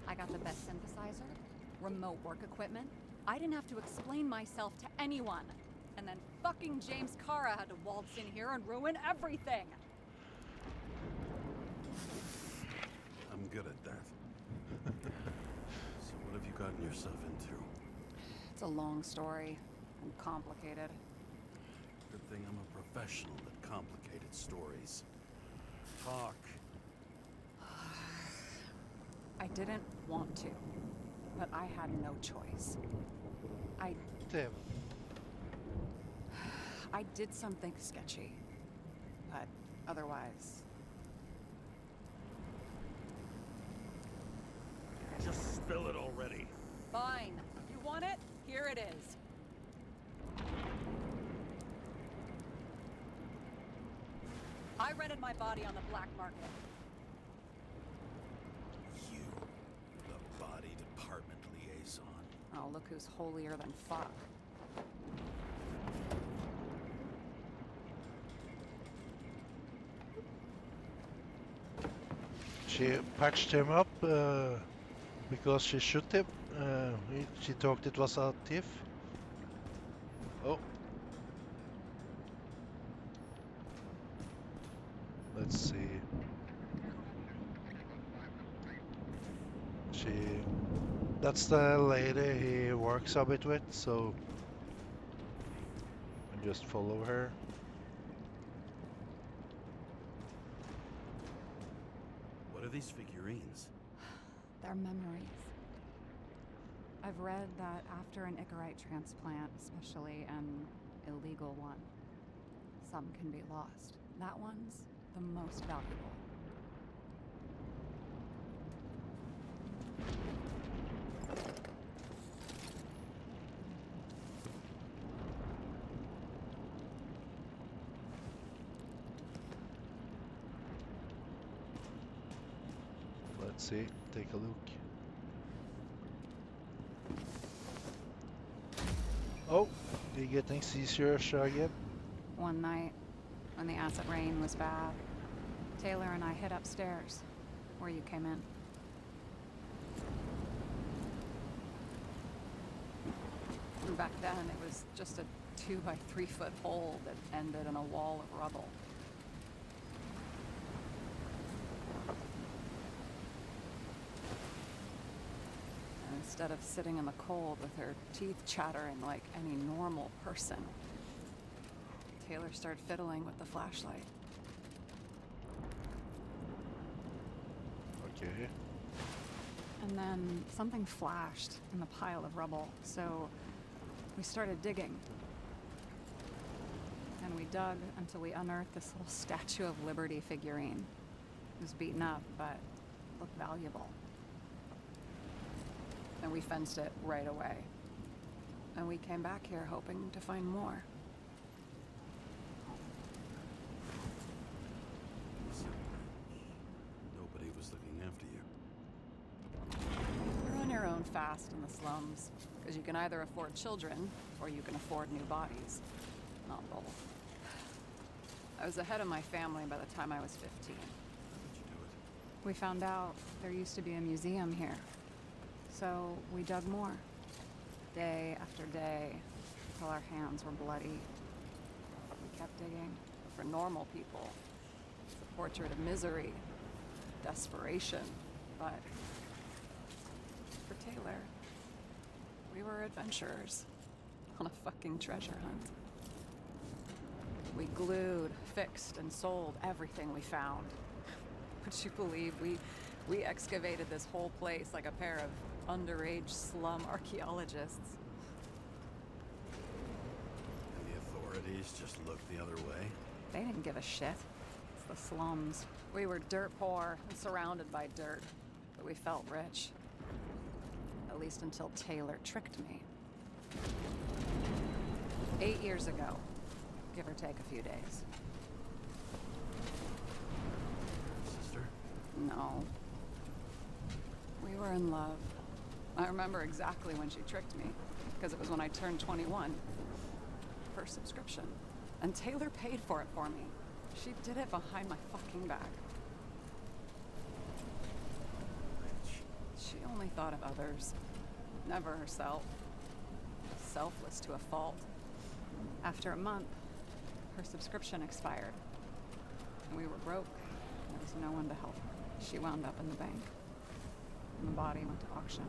I got the best synthesizer, remote work equipment. I didn't have to explain myself to anyone. And then fucking James Cara had to waltz in here and ruin everything. I'm good at that. So what have you gotten yourself into? It's a long story and complicated. Good thing I'm a professional at complicated stories. Talk. I didn't want to, but I had no choice. Damn. I did something sketchy, but otherwise... Just spill it already. Fine. You want it? Here it is. I rented my body on the black market. You now, look who's holier than fuck. She patched him up because she shot him. She thought it was a thief. Oh. Let's see. That's the lady he works a bit with, so I just follow her. What are these figurines? They're memories. I've read that after an Icarite transplant, especially an illegal one, some can be lost. That one's the most valuable. Let's see, take a look. Oh, you're getting seizures again? One night, when the acid rain was bad, Taylor and I hid upstairs, where you came in. And back then, it was just a 2 by 3 foot hole that ended in a wall of rubble. And instead of sitting in the cold with her teeth chattering like any normal person, Taylor started fiddling with the flashlight. Okay. And then something flashed in the pile of rubble, so we started digging. And we dug until we unearthed this little Statue of Liberty figurine. It was beaten up, but looked valuable. And we fenced it right away. And we came back here hoping to find more. Nobody was looking after you. You're on your own fast in the slums, because you can either afford children, or you can afford new bodies. Not both. I was ahead of my family by the time I was 15. How'd you do it? We found out there used to be a museum here. So we dug more. Day after day, till our hands were bloody. We kept digging. For normal people, it's a portrait of misery, desperation. But for Taylor, we were adventurers on a fucking treasure hunt. We glued, fixed, and sold everything we found. Would you believe we excavated this whole place like a pair of underage slum archaeologists? And the authorities just looked the other way? They didn't give a shit. It's the slums. We were dirt poor and surrounded by dirt, but we felt rich. At least until Taylor tricked me. 8 years ago, give or take a few days. Sister? No. We were in love. I remember exactly when she tricked me, because it was when I turned 21. First subscription. And Taylor paid for it for me. She did it behind my fucking back. She only thought of others, never herself. Selfless to a fault. After a month, her subscription expired. And we were broke. There was no one to help her. She wound up in the bank. And the body went to auction.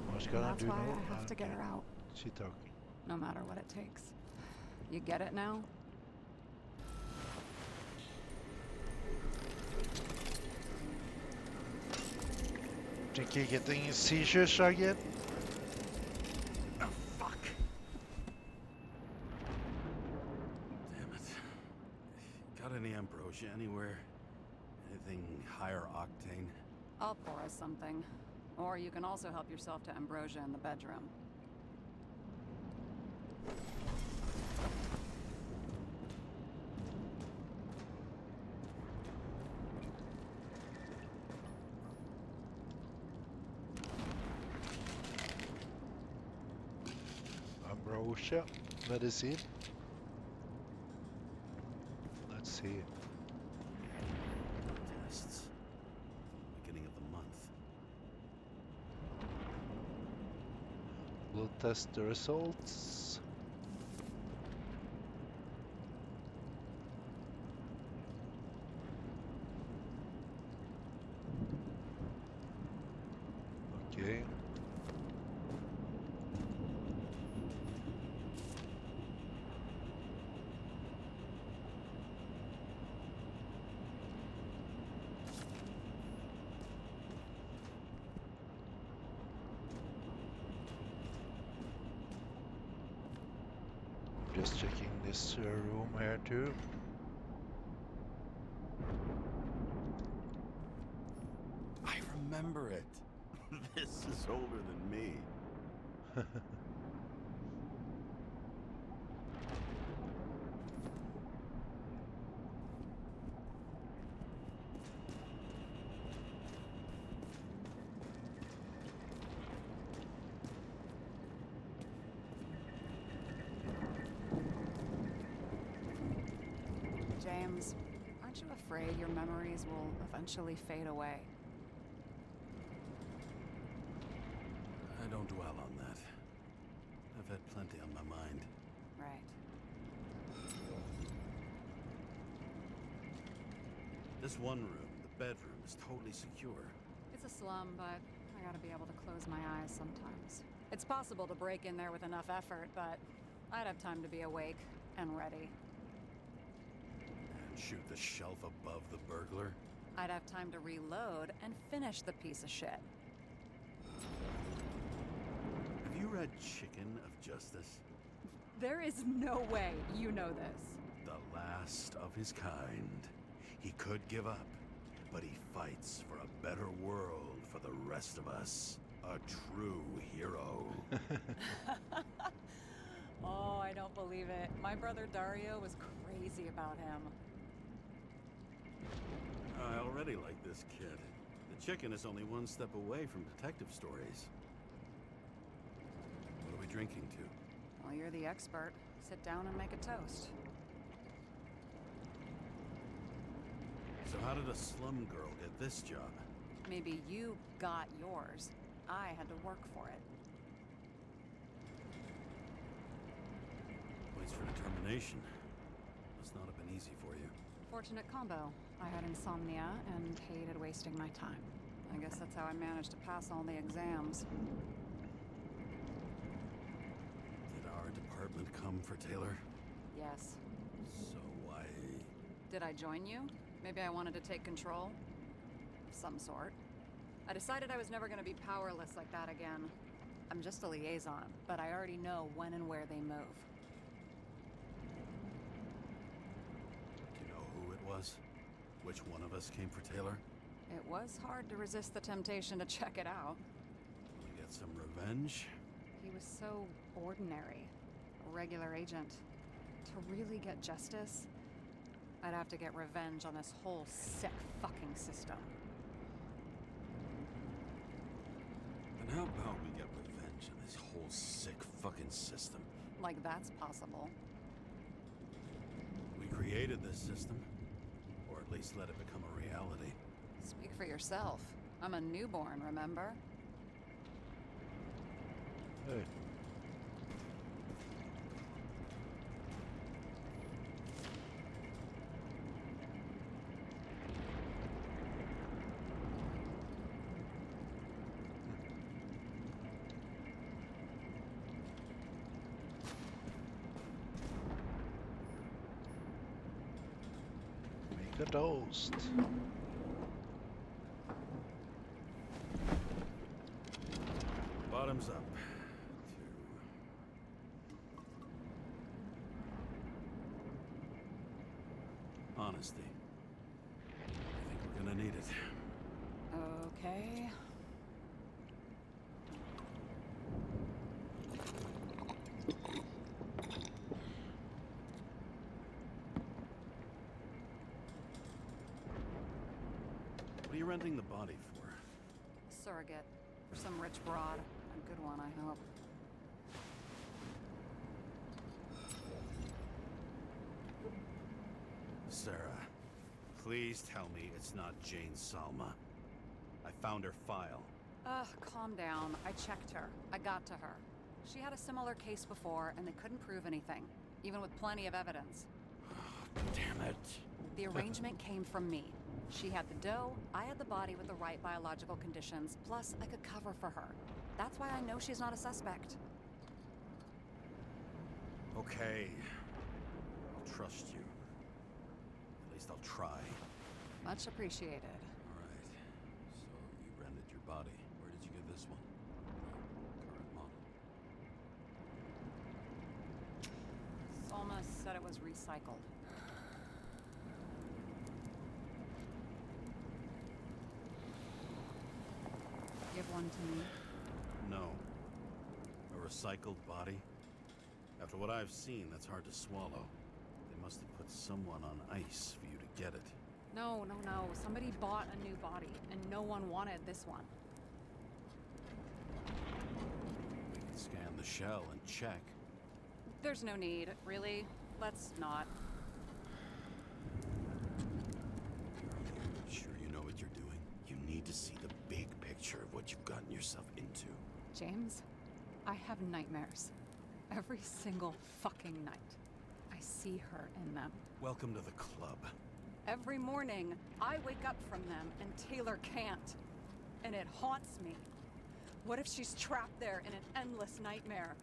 What's And gonna that's do why now? I have to get her out, She talking. no matter what it takes. You get it now? Think you're getting seizures again? Oh, fuck! Damn it. Got any ambrosia anywhere? Anything higher octane? I'll pour us something. Or you can also help yourself to ambrosia in the bedroom. nausea medicine. Let's see. Tests. Beginning of the month. We'll test the results. Okay. Just checking this room here too. I remember it. This is older than me. James, aren't you afraid your memories will eventually fade away? I don't dwell on that. I've had plenty on my mind. Right. This one room, the bedroom, is totally secure. It's a slum, but I gotta be able to close my eyes sometimes. It's possible to break in there with enough effort, but I'd have time to be awake and ready. And shoot the shelf above the burglar? I'd have time to reload and finish the piece of shit. Have you read Chicken of Justice? There is no way you know this. The last of his kind. He could give up, but he fights for a better world for the rest of us. A true hero. Oh, I don't believe it. My brother Dario was crazy about him. I already like this kid. The chicken is only one step away from detective stories. What are we drinking to? Well, you're the expert. Sit down and make a toast. So how did a slum girl get this job? Maybe you got yours. I had to work for it. Place for determination. Must not have been easy for you. Fortunate combo. I had insomnia and hated wasting my time. I guess that's how I managed to pass all the exams. Did our department come for Taylor? Yes. So why... Did I join you? Maybe I wanted to take control? Of some sort. I decided I was never going to be powerless like that again. I'm just a liaison, but I already know when and where they move. Do you know who it was? Which one of us came for Taylor? It was hard to resist the temptation to check it out. We get some revenge? He was so ordinary. A regular agent. To really get justice, I'd have to get revenge on this whole sick fucking system. And how about we get revenge on this whole sick fucking system? Like that's possible. We created this system. Or at least let it become a reality. Speak for yourself. I'm a newborn, remember? Hey. Make a toast. Bottoms up. To honesty. I think we're gonna need it. Okay. What are you renting the body for? Surrogate. For some rich broad. A good one, I hope. Sarah, please tell me it's not Jane Salma. I found her file. Ugh, calm down. I checked her. I got to her. She had a similar case before, and they couldn't prove anything, even with plenty of evidence. Damn it. The arrangement came from me. She had the dough, I had the body with the right biological conditions, plus I could cover for her. That's why I know she's not a suspect. Okay. I'll trust you. At least I'll try. Much appreciated. Alright. So you rented your body. Where did you get this one? Current model. Salma said it was recycled. Give one to me. No. A recycled body? After what I've seen, that's hard to swallow. They must have put someone on ice for you to get it. No. Somebody bought a new body, and no one wanted this one. We can scan the shell and check. There's no need, really. Let's not. Sure you know what you're doing? You need to see the big picture of what you've gotten yourself into. James, I have nightmares. Every single fucking night. I see her in them. Welcome to the club. Every morning, I wake up from them and Taylor can't. And it haunts me. What if she's trapped there in an endless nightmare?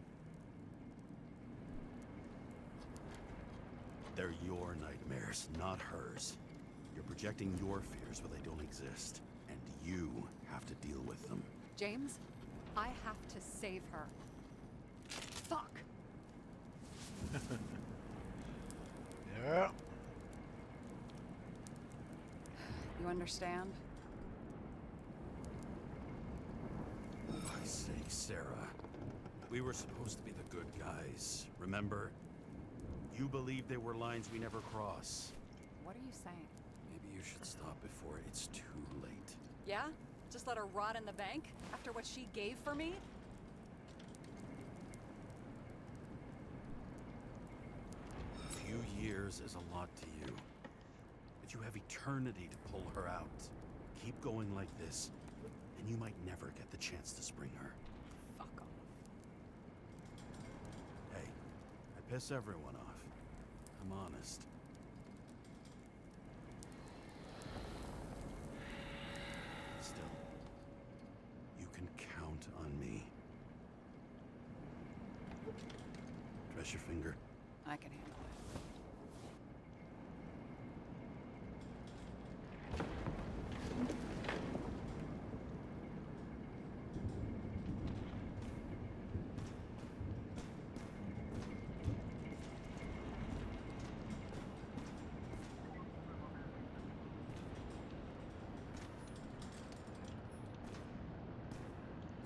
They're your nightmares, not hers. You're projecting your fears where they don't exist. And you have to deal with them. James, I have to save her. Fuck! Yeah. You understand? For my sake, Sarah. We were supposed to be the good guys, remember? You believed there were lines we never cross. What are you saying? Maybe you should stop before it's too late. Yeah? Just let her rot in the bank after what she gave for me? A few years is a lot to you. But you have eternity to pull her out. Keep going like this, and you might never get the chance to spring her. Fuck off. Hey, I piss everyone off. I'm honest. Still, you can count on me. Dress your finger. I can handle it.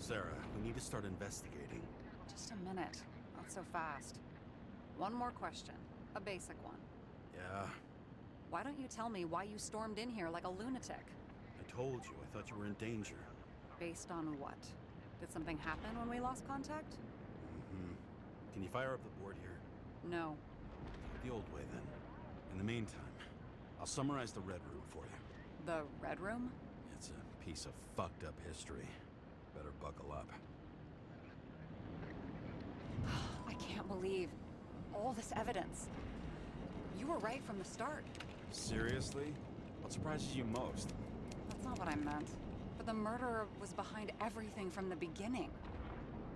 Sarah, we need to start investigating. Just a minute. Not so fast. One more question. A basic one. Yeah, Why don't you tell me why you stormed in here like a lunatic? I told you. I thought you were in danger. Based on what? Did something happen when we lost contact? Mm-hmm. Can you fire up the board here? No. The old way, then. In the meantime, I'll summarize the Red Room for you. The Red Room? It's a piece of fucked up history. Better buckle up. I can't believe all this evidence. You were right from the start. Seriously? What surprises you most? That's not what I meant. But the murderer was behind everything from the beginning.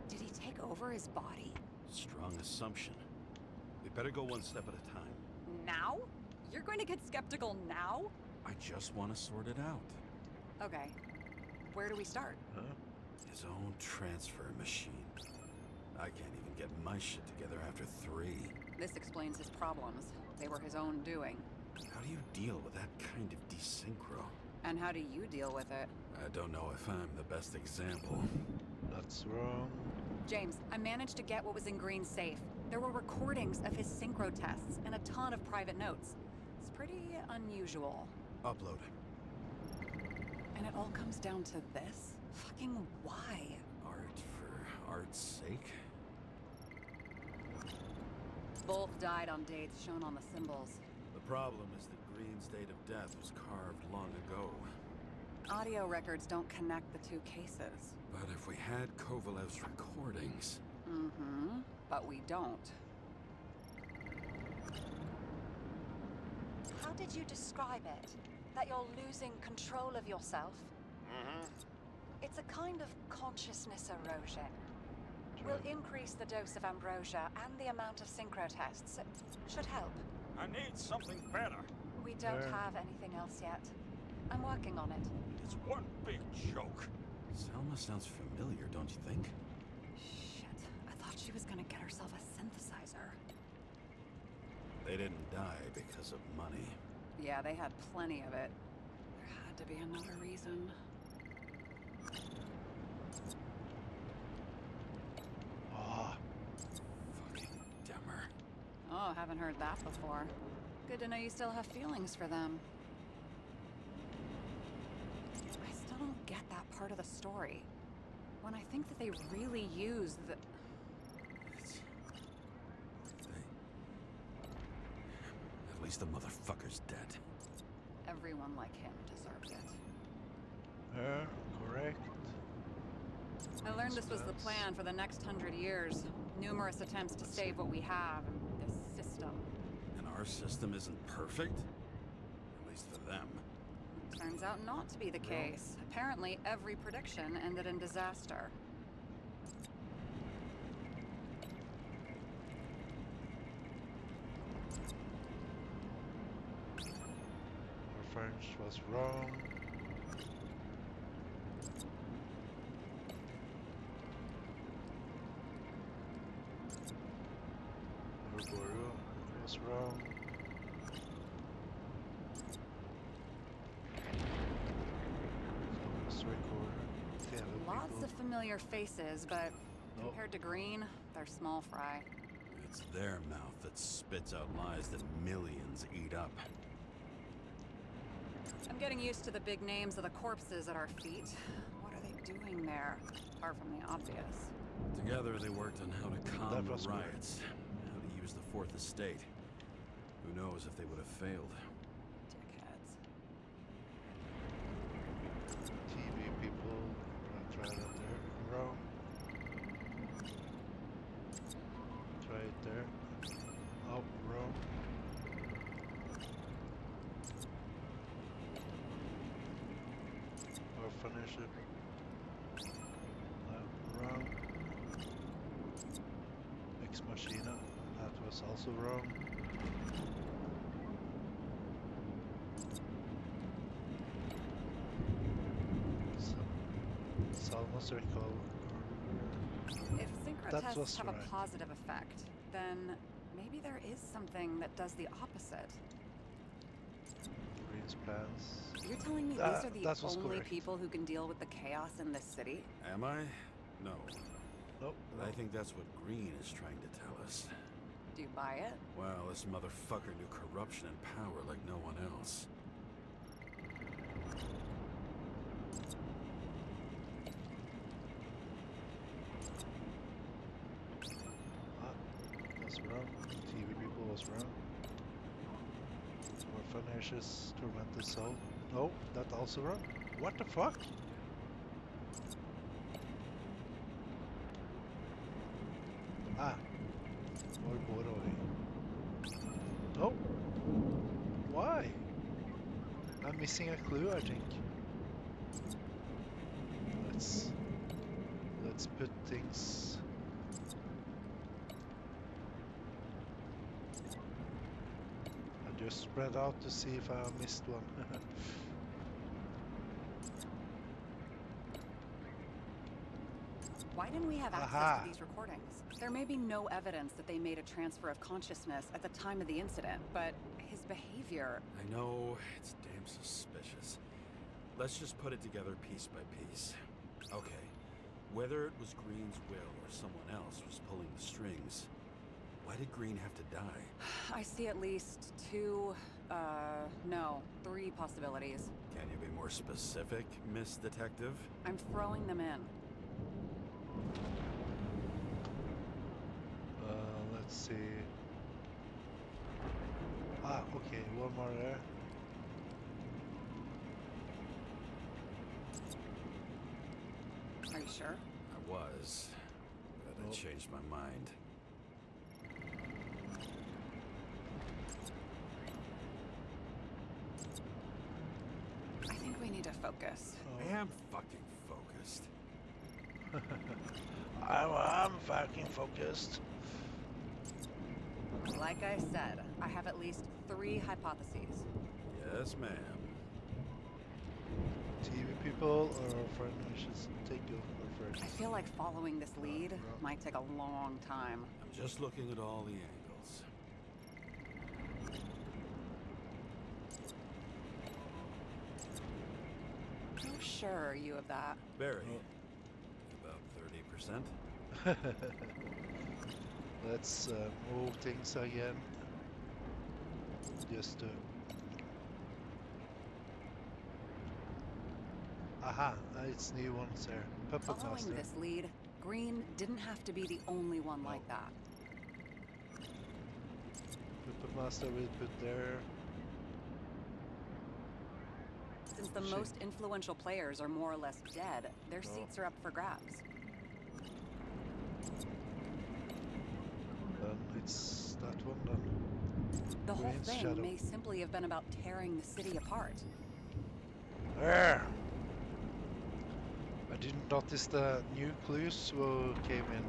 Did he take over his body? Strong assumption. We better go one step at a time. Now? You're going to get skeptical now? I just want to sort it out. Okay. Where do we start? Huh? His own transfer machine. I can't even get my shit together after 3. This explains his problems. They were his own doing. How do you deal with that kind of desynchro? And how do you deal with it? I don't know if I'm the best example. That's wrong. James, I managed to get what was in Green's safe. There were recordings of his synchro tests and a ton of private notes. It's pretty unusual. Upload. And it all comes down to this? Fucking why? Art for art's sake? Both died on dates shown on the symbols. The problem is that Levine's date of death was carved long ago. Audio records don't connect the two cases. But if we had Kovalev's recordings... Mm-hmm. But we don't. How did you describe it? That you're losing control of yourself? Mm-hmm. It's a kind of consciousness erosion. We'll increase the dose of ambrosia and the amount of synchro tests. It should help. I need something better. We don't have anything else yet. I'm working on it. It's one big joke. Selma sounds familiar, don't you think? Shit. I thought she was gonna get herself a synthesizer. They didn't die because of money. Yeah, they had plenty of it. There had to be another reason. Ah, Fucking Demmer. Oh, haven't heard that before. Good to know you still have feelings for them. I still don't get that part of the story. When I think that they really used the... It's... At least the motherfucker's dead. Everyone like him deserves it. correct. I learned this was the plan for the next 100 years. Numerous attempts to save what we have, and this system. And our system isn't perfect? At least for them. Turns out not to be the case. Apparently, every prediction ended in disaster. Our French was wrong. Arboreal was wrong. Focus recorder. Lots of familiar faces, but compared to Green, they're small fry. It's their mouth that spits out lies that millions eat up. I'm getting used to the big names of the corpses at our feet. What are they doing there? Apart from the obvious. Together they worked on how to calm That the was weird. riots, how to use the Fourth Estate. Who knows if they would have failed. Dickheads. TV people. Try that there. Wrong. Try it there. Oh, wrong. Or finish it. Wrong. Ex Machina. That was also wrong. Salma Circle. If synchro That tests was have right. a positive effect, then maybe there is something that does the opposite. Green's plans. You're telling me That- these are that the was only correct. people who can deal with the chaos in this city? Am I? No. Nope. But I think that's what Green is trying to tell us. Do you buy it? Well, this motherfucker knew corruption and power like no one else. That's wrong. TV people was wrong. More finishes, tormented soul. No, that also wrong. What the fuck? Ah. More Boroi. No. Why? I'm missing a clue, I think. Let's put things. I just spread out to see if I missed one. Why didn't we have access Aha. to these recordings? There may be no evidence that they made a transfer of consciousness at the time of the incident, but his behavior... I know, it's damn suspicious. Let's just put it together piece by piece. Okay, whether it was Green's will or someone else was pulling the strings, why did Green have to die? I see at least three possibilities. Can you be more specific, Miss Detective? I'm throwing them in. Let's see. Ah, okay, one more there. Are you sure? I was, but I changed my mind. I think we need to focus. I am fucking focused. I'm fucking focused. Like I said, I have at least 3 hypotheses. Yes, ma'am. TV people or friend we should take over I first. feel like following this lead no. might take a long time. I'm just looking at all the angles. How sure are you of that? Very. About 30%. Let's move things again. Just to... Aha, it's new ones there. Puppet Following Master. this lead, Green didn't have to be the only one like that. Puppet Master will put there. Since the most influential players are more or less dead, their seats are up for grabs. Then it's that one then. The whole Green's thing shadow. may simply have been about tearing the city apart. There! I didn't notice the new clues who came in.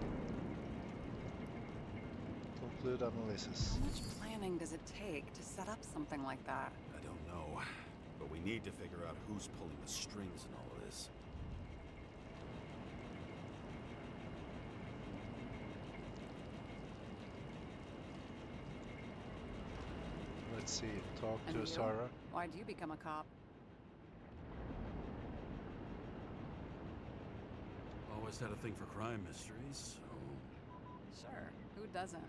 Conclude analysis. How much planning does it take to set up something like that? I don't know, but we need to figure out who's pulling the strings in all of this. Let's see, talk And to you? Sarah. Why'd you become a cop? Always had a thing for crime mysteries, so... Sure, who doesn't?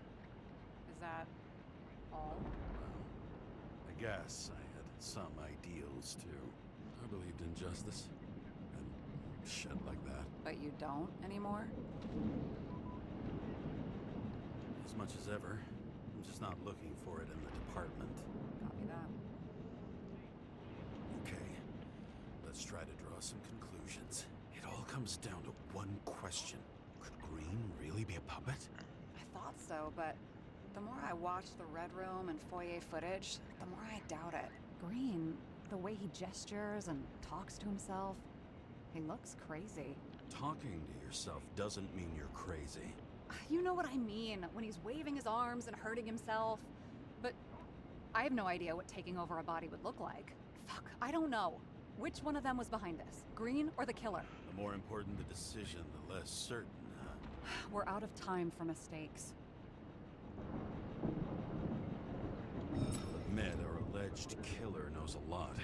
Is that all? Well, I guess I had some ideals, too. I believed in justice, and shit like that. But you don't anymore? As much as ever. I'm just not looking for it in the department. Copy that. Okay, let's try to draw some conclusions. It all comes down to one question. Could Green really be a puppet? I thought so, but the more I watch the Red Room and foyer footage, the more I doubt it. Green, the way he gestures and talks to himself, he looks crazy. Talking to yourself doesn't mean you're crazy. You know what I mean, when he's waving his arms and hurting himself. But I have no idea what taking over a body would look like. Fuck, I don't know. Which one of them was behind this? Green or the killer? The more important the decision, the less certain. We're out of time for mistakes. I'll admit our alleged killer knows a lot,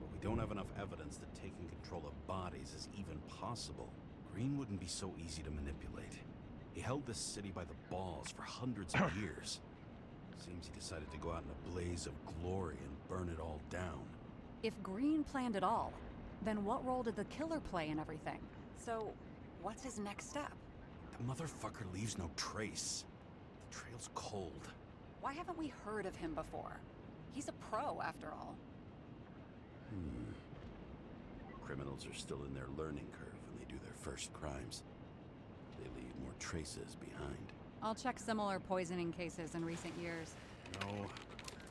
but we don't have enough evidence that taking control of bodies is even possible. Green wouldn't be so easy to manipulate. He held this city by the balls for hundreds of years. Seems he decided to go out in a blaze of glory and burn it all down. If Green planned it all, then what role did the killer play in everything? So, what's his next step? The motherfucker leaves no trace. The trail's cold. Why haven't we heard of him before? He's a pro, after all. Criminals are still in their learning curve when they do their first crimes. They leave more traces behind. I'll check similar poisoning cases in recent years. No,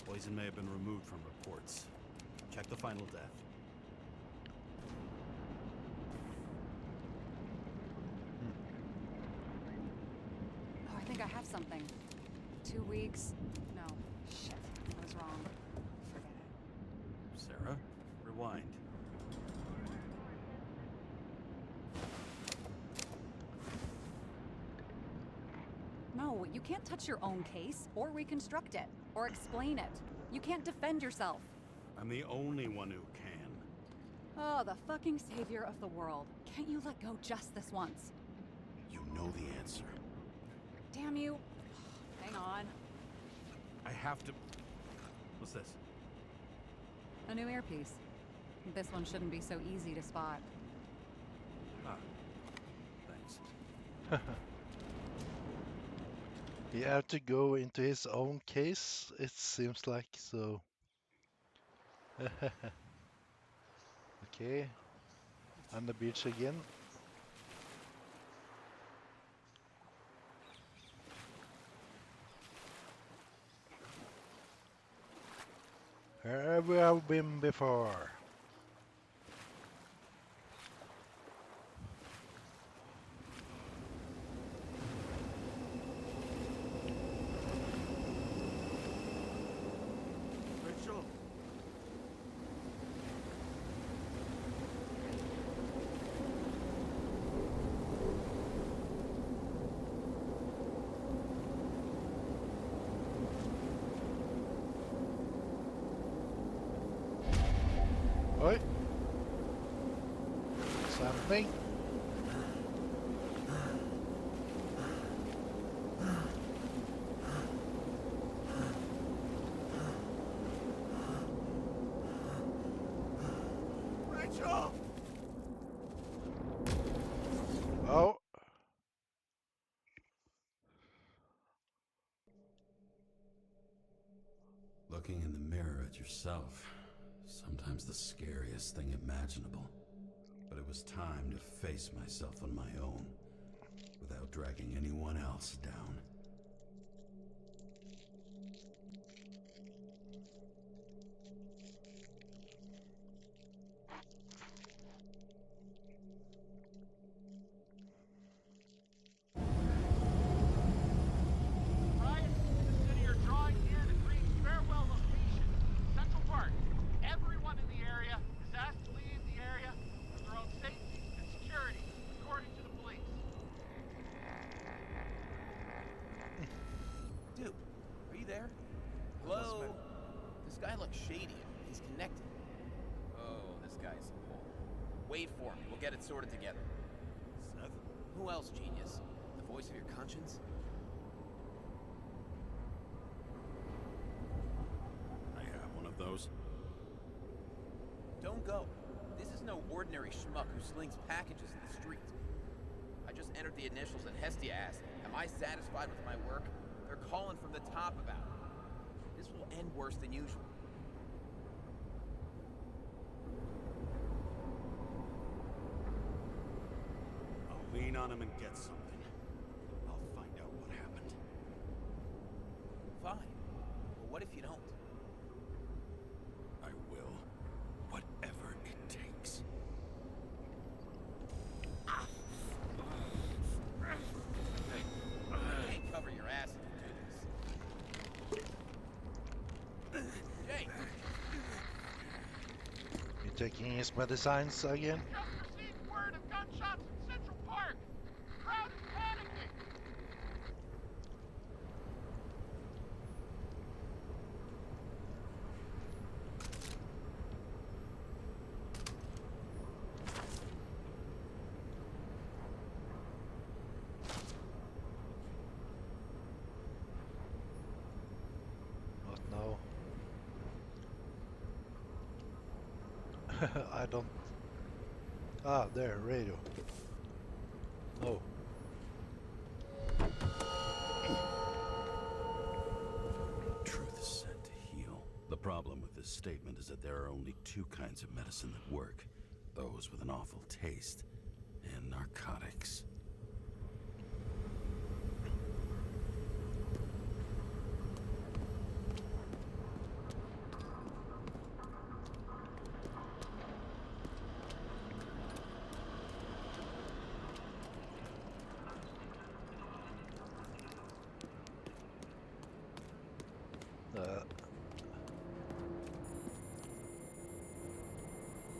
poison may have been removed from reports. Check the final death. Oh, I think I have something. 2 weeks? No. Shit. I was wrong. Forget it. Sarah, rewind. No, you can't touch your own case, or reconstruct it, or explain it. You can't defend yourself. I'm the only one who can. Oh, the fucking savior of the world. Can't you let go just this once? You know the answer. Damn you. Hang on. I have to... What's this? A new earpiece. This one shouldn't be so easy to spot. Ah, thanks. He had to go into his own case, it seems like, so... Okay. On the beach again. Here we have been before. Rachel. Oi. Something. Rachel! Oh. Looking in the mirror at yourself, sometimes the scariest thing imaginable. But it was time to face myself on my own, without dragging anyone else down. Ryan, in the city are drawing near the Green's farewell location, Central Park. Everyone in the area is asked to leave the area for their own safety and security, according to the police. Dude, are you there? Hello? This guy looks shady. He's connected. Oh, this guy's a bull. Wait for me. We'll get it sorted together. Seth? Who else, genius? The voice of your conscience? I have one of those. Don't go. This is no ordinary schmuck who slings packages in the street. I just entered the initials and Hestia asked, am I satisfied with my work? They're calling from the top about it. This will end worse than usual. I'll lean on him and get something. I'll find out what happened. Fine. But what if you don't? I will. Whatever it takes. Hey, cover your ass if you do this. Jay! You taking his medicines again? Just received word of gunshots in Central Park. Crowd is panicking. What now? I don't... Ah, there, radio. Oh. Truth is said to heal. The problem with this statement is that there are only two kinds of medicine that work. Those with an awful taste, and narcotics.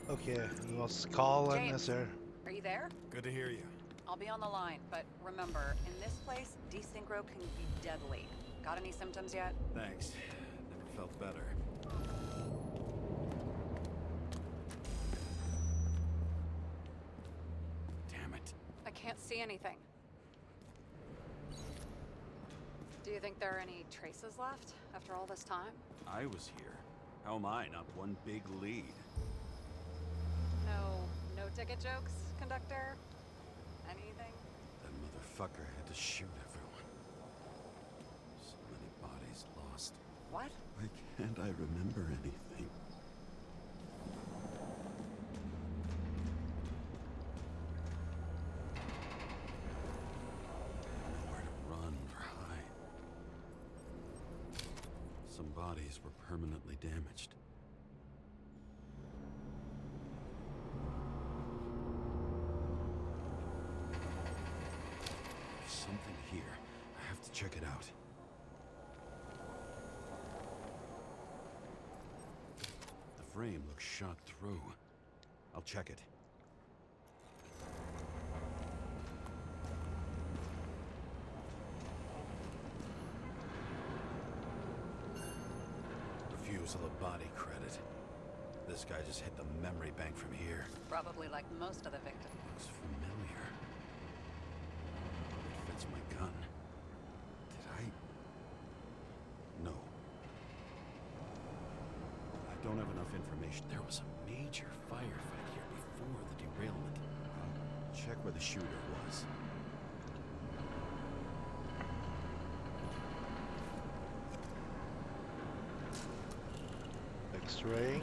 Okay, it was Colin James. is here. Are you there? Good to hear you. I'll be on the line, but remember, in this place, desynchro can be deadly. Got any symptoms yet? Thanks. Never felt better. Damn it. I can't see anything. Do you think there are any traces left after all this time? I was here. How am I not one big lead? No ticket jokes, conductor? Anything? That motherfucker had to shoot everyone. So many bodies lost. What? Why can't I remember anything? Nowhere to run or hide. Some bodies were permanently damaged. something here. I have to check it out. The frame looks shot through. I'll check it. Refusal of body credit. This guy just hit the memory bank from here. Probably like most of the victims. Looks familiar. It fits my gun. Did I? No. I don't have enough information. There was a major firefight here before the derailment. I'll check where the shooter was. X-ray.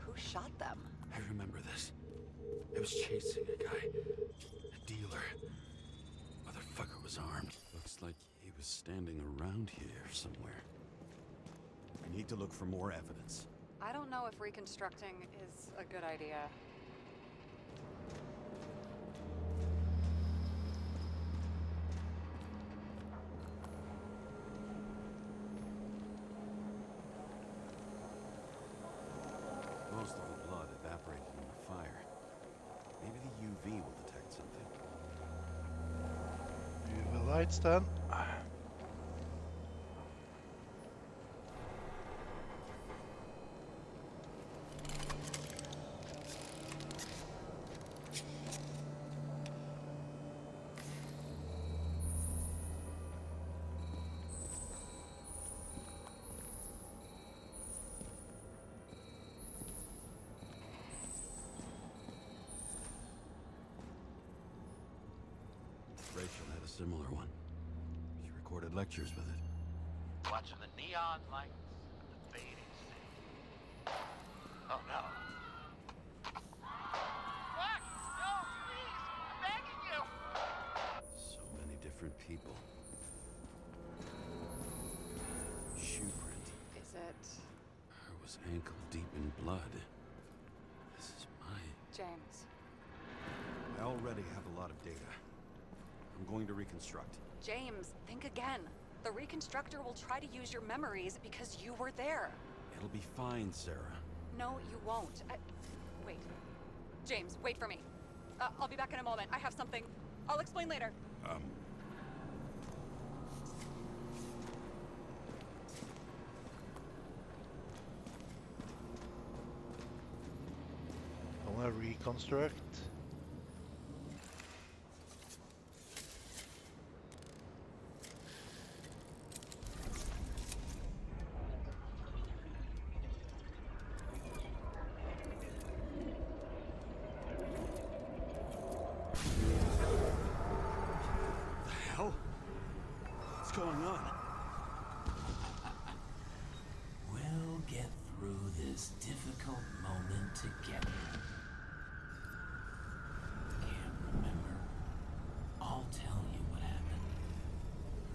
Who shot them? I remember this. I was chasing a guy. A dealer. Motherfucker was armed. Looks like he was standing around here somewhere. I need to look for more evidence. I don't know if reconstructing is a good idea. Most of the blood evaporated in the fire. Maybe the UV will detect something. UV lights then. Rachel had a similar one. She recorded lectures with it. Watching the neon lights of the fading city. Oh no. What? No, please! I'm begging you! So many different people. Shoe print. Is it Her was ankle deep in blood. This is mine. James? I already have a lot of data. I'm going to reconstruct. James, think again. The reconstructor will try to use your memories because you were there. It'll be fine, Sarah. No, you won't. Wait. James, wait for me. I'll be back in a moment. I have something. I'll explain later. I want to reconstruct. What's going on? We'll get through this difficult moment together. Can't remember? I'll tell you what happened.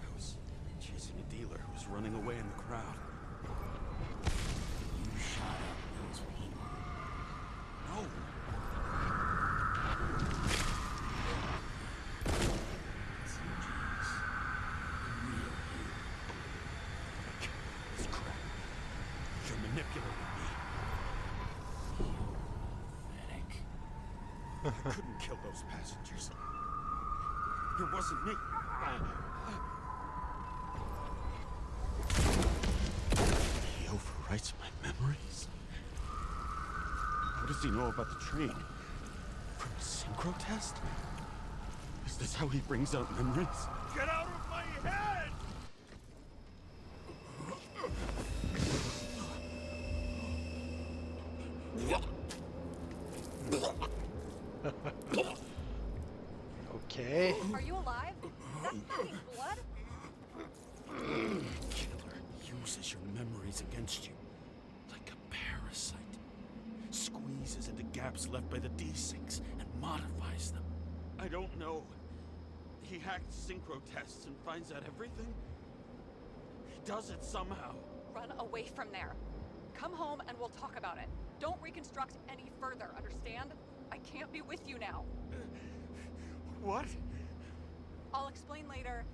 I was chasing a dealer who was running away in the crowd. You shot up those people. No! Listen, James. The real It's crap. You're manipulating me. pathetic. I couldn't kill those passengers. It wasn't me. He overwrites my memories. How does he know about the train? From a synchro test? Is this how he brings out memories? Get out of my head! Okay. Are you alive? That's fucking blood? Killer uses your memories against you. Like a parasite. Squeezes into gaps left by the desyncs and modifies them. I don't know. He hacked synchro tests and finds out everything? He does it somehow. Run away from there. Come home and we'll talk about it. Don't reconstruct any further, understand? I can't be with you now. What? I'll explain later.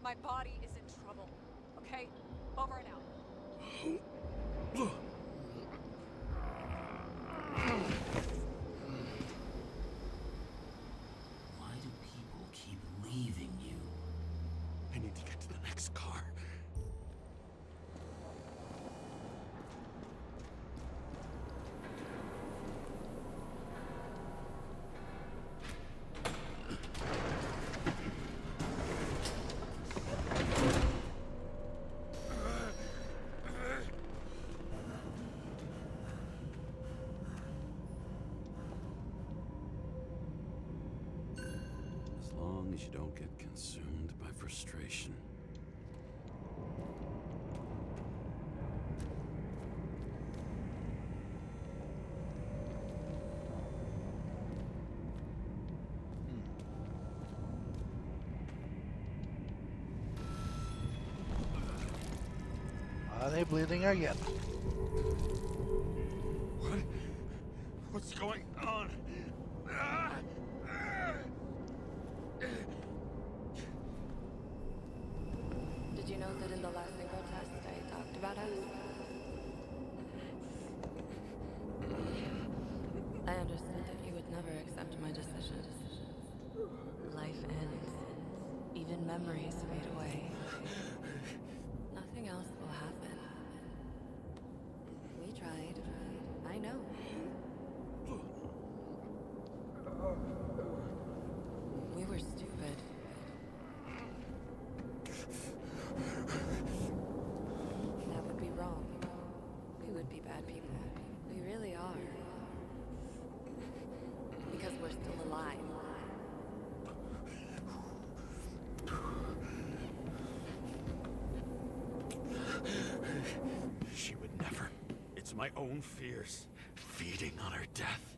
My body is in trouble. Okay? Over and out. Why do people keep leaving you? I need to get to the next car. As long as you don't get consumed by frustration. Are they bleeding again? What? What's going on? Ah! Did you know that in the last synchro test I talked about us? I understood that you would never accept my decisions. Life ends. Even memories fade away. Nothing else will happen. We tried. I know. We were stupid. That would be wrong. We would be bad people. We really are. Because we're still alive. She would never. It's my own fears feeding on her death.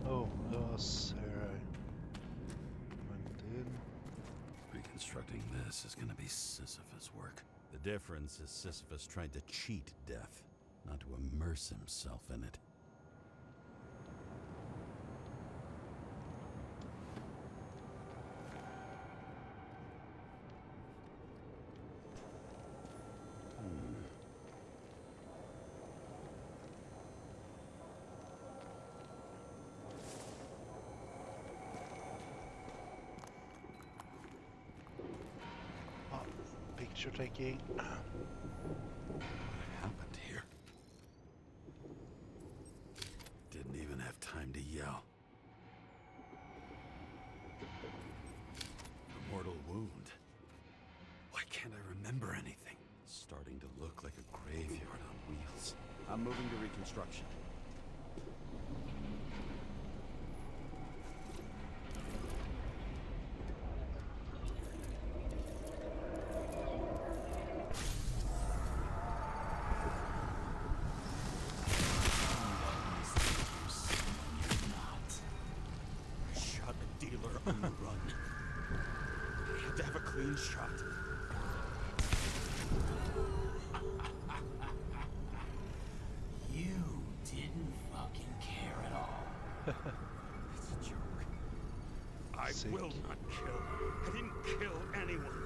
Oh, that was here I went in. Reconstructing this is gonna be Sisyphus work. The difference is Sisyphus tried to cheat death, not to immerse himself in it. Oh, picture taking. What happened here? Didn't even have time to yell. A mortal wound. Why can't I remember anything? It's starting to look like a graveyard on wheels. I'm moving to reconstruction. I shot a dealer on the run. I had to have a clean shot. You didn't fucking care at all. It's a joke. I Sick. will not kill. I didn't kill anyone.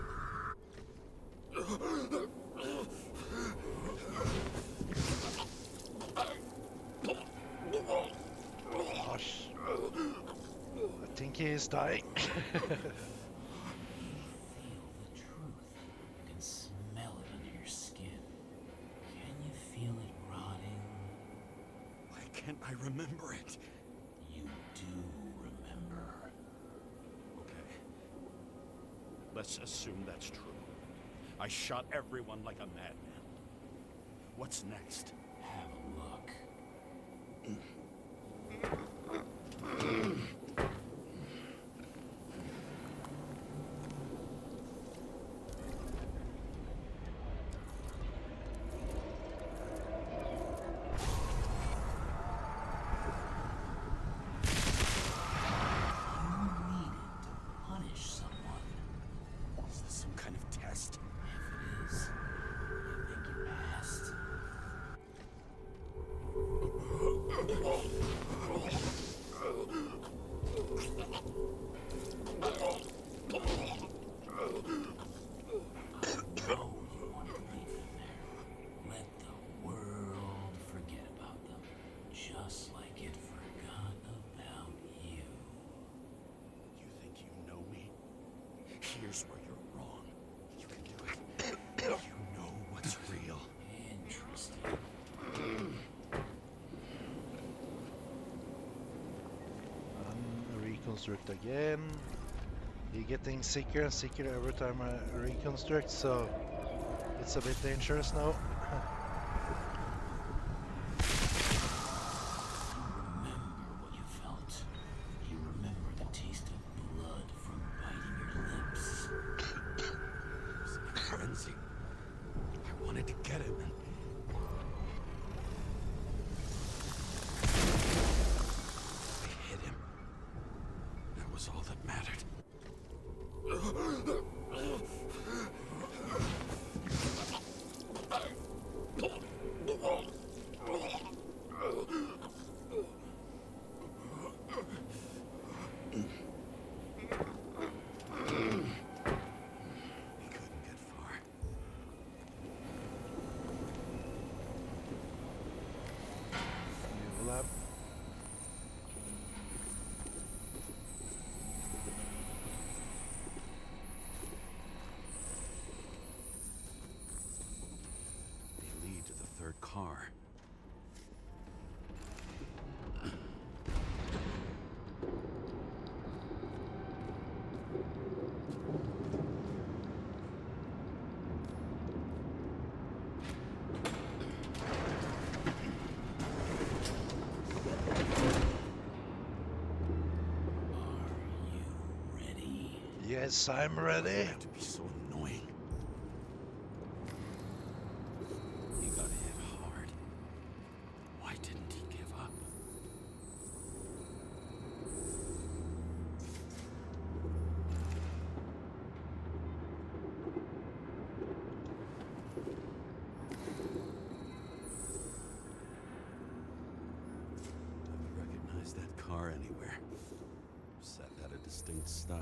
Gosh. I think he is dying. Feel the truth. You can smell it under your skin. Can you feel it rotting? Why can't I remember it? You do remember. Okay. Let's assume that's true. I shot everyone like a madman. What's next? Have a look. Let the world forget about them, just like it forgot about you. You think you know me? Here's where you're wrong. You can do it. You know what's real. Interesting. Reconstruct again. You're getting sicker and sicker every time I reconstruct, so it's a bit dangerous now. Remember what you felt. You remember the taste of blood from biting your lips. It was a frenzy. I wanted to get him. We hit him. That was all that mattered. Lab. They lead to the third car. Yes, I'm ready. To be so annoying. He got hit hard. Why didn't he give up? I would recognize that car anywhere. Set had a distinct style.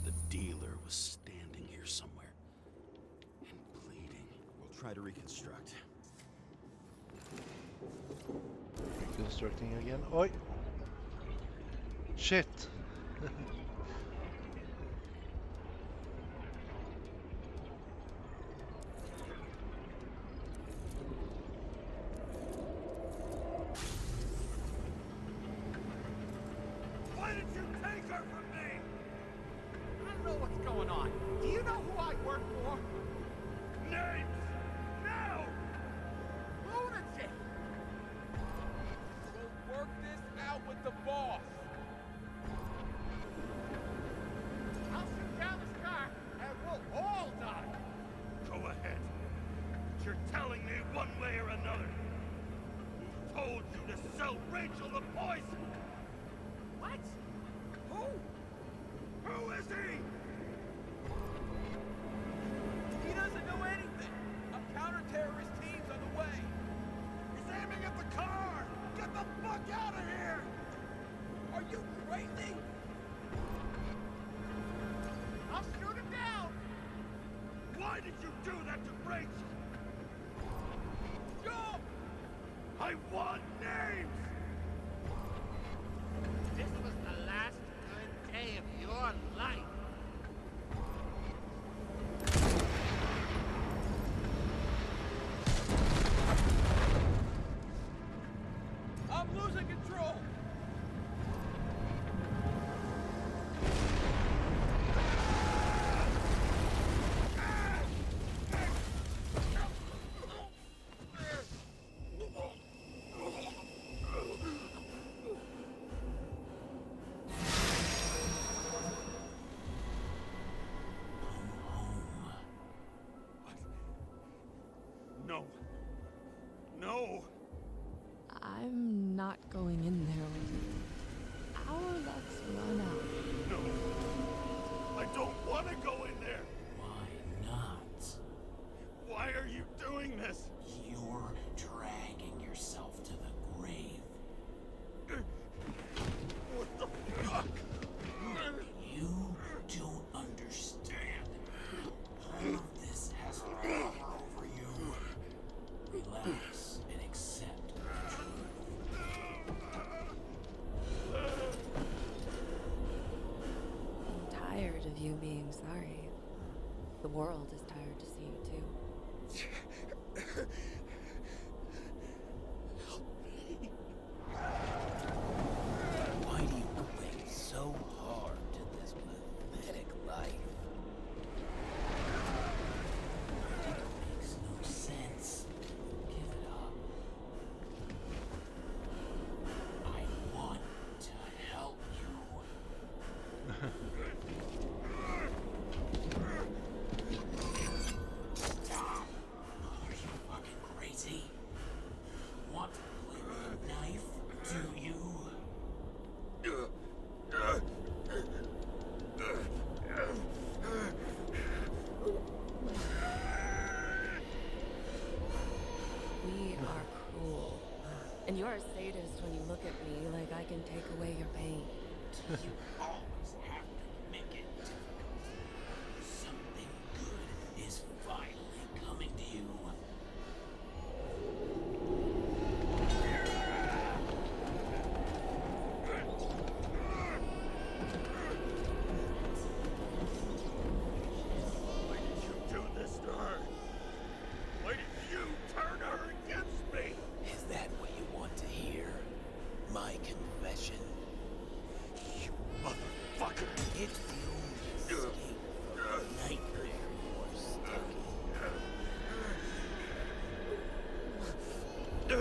The dealer was standing here somewhere and bleeding. We'll try to reconstruct. Reconstructing again. Oi! Shit! Why did you take her from me? I don't know what's going on. Do you know who I work for? Names! Now! Lunatic! We'll work this out with the boss. I'll shoot down this car and we'll all die. Go ahead. But you're telling me one way or another. Who told you to sell Rachel the poison? What? Who? Who is he? He doesn't know anything. A counter-terrorist team's on the way. He's aiming at the car! Get the fuck out of here! Are you crazy? I'll shoot him down! Why did you do that to Rachel? Jump! I want names! This was the last good day of your life. I'm losing control. No. No. I'm not going in there with you. Our luck's run out. No. I don't want to go in there. Why not? Why are you doing this? You're dragging yourself to the grave. What the fuck? You don't understand. All of this has power over you. Relax and accept the I'm tired of you being sorry. The world is tired to see you too. Why do you cling so hard to this pathetic life? It makes no sense. Give it up. I want to help you. Stop! Are you fucking crazy? Want to play with a knife? Do you? We are cruel. And you're a sadist when you look at me like I can take away your pain. You always have to make it difficult. Something good is finally coming to you. Why did you do this to her? Why did you turn her against me? Is that what you want to hear? My confession? You motherfucker! It's the only escape from the nightmare you're stuck in. I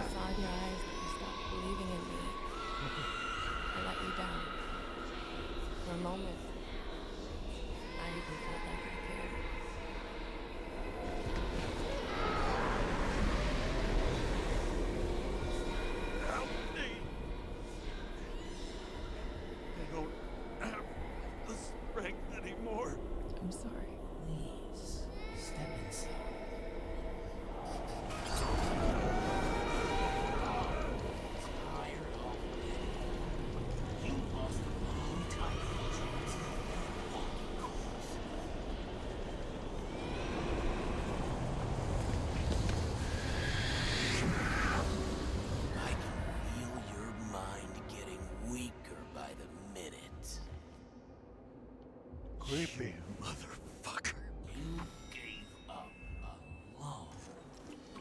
saw in your eyes that you stopped believing in me. I let you down. For a moment, I even felt like I cared. Help me! I don't have the strength anymore. I'm sorry. Please, step inside. Tired already. You lost a long time chance at walking course. I can feel your mind getting weaker by the minute. Creepy. Motherfucker. You gave up a long,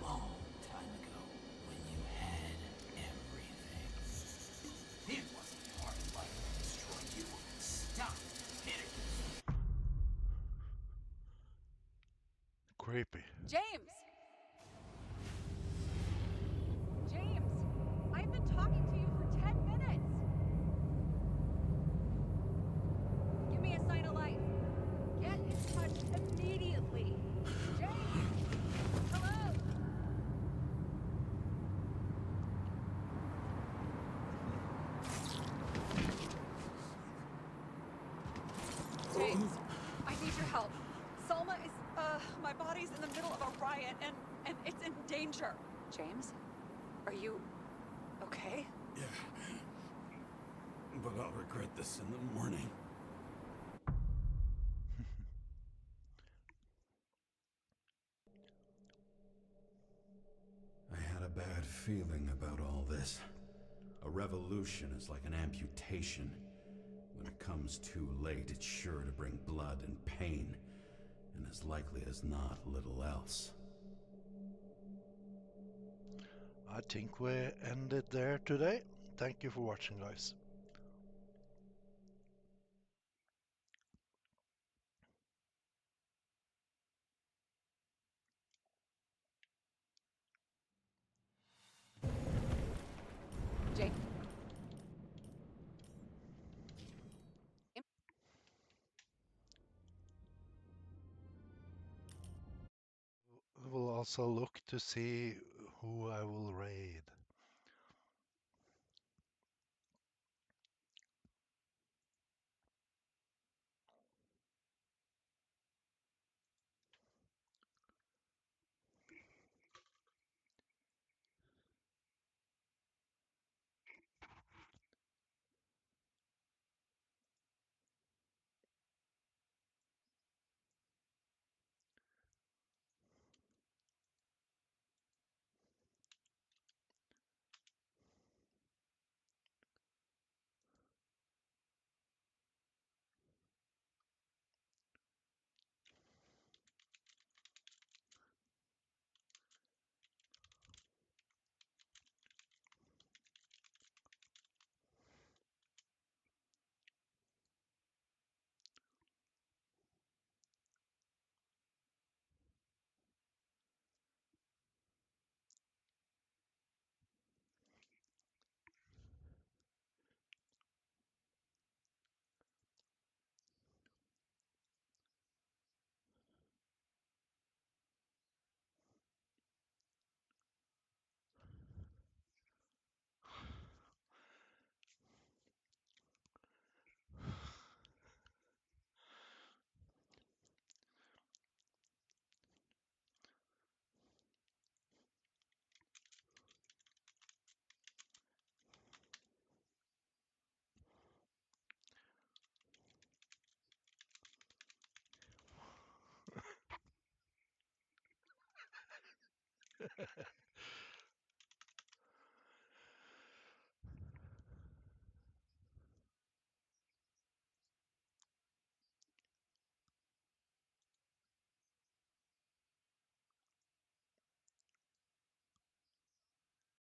long time ago when you had everything. It wasn't part of life to destroy you. Stop hitting yourself. Creepy. James! James! I've been talking to you for 10 minutes! Give me a sign of life. Get in touch immediately. James! Hello? James, I need your help. Salma is, my body's in the middle of a riot and it's in danger. James? Are you okay? Yeah. But I'll regret this in the morning. I had a bad feeling about all this. A revolution is like an amputation. When it comes too late, it's sure to bring blood and pain, and as likely as not, little else. I think we end it there today. Thank you for watching, guys. James? also look to see who I will raid.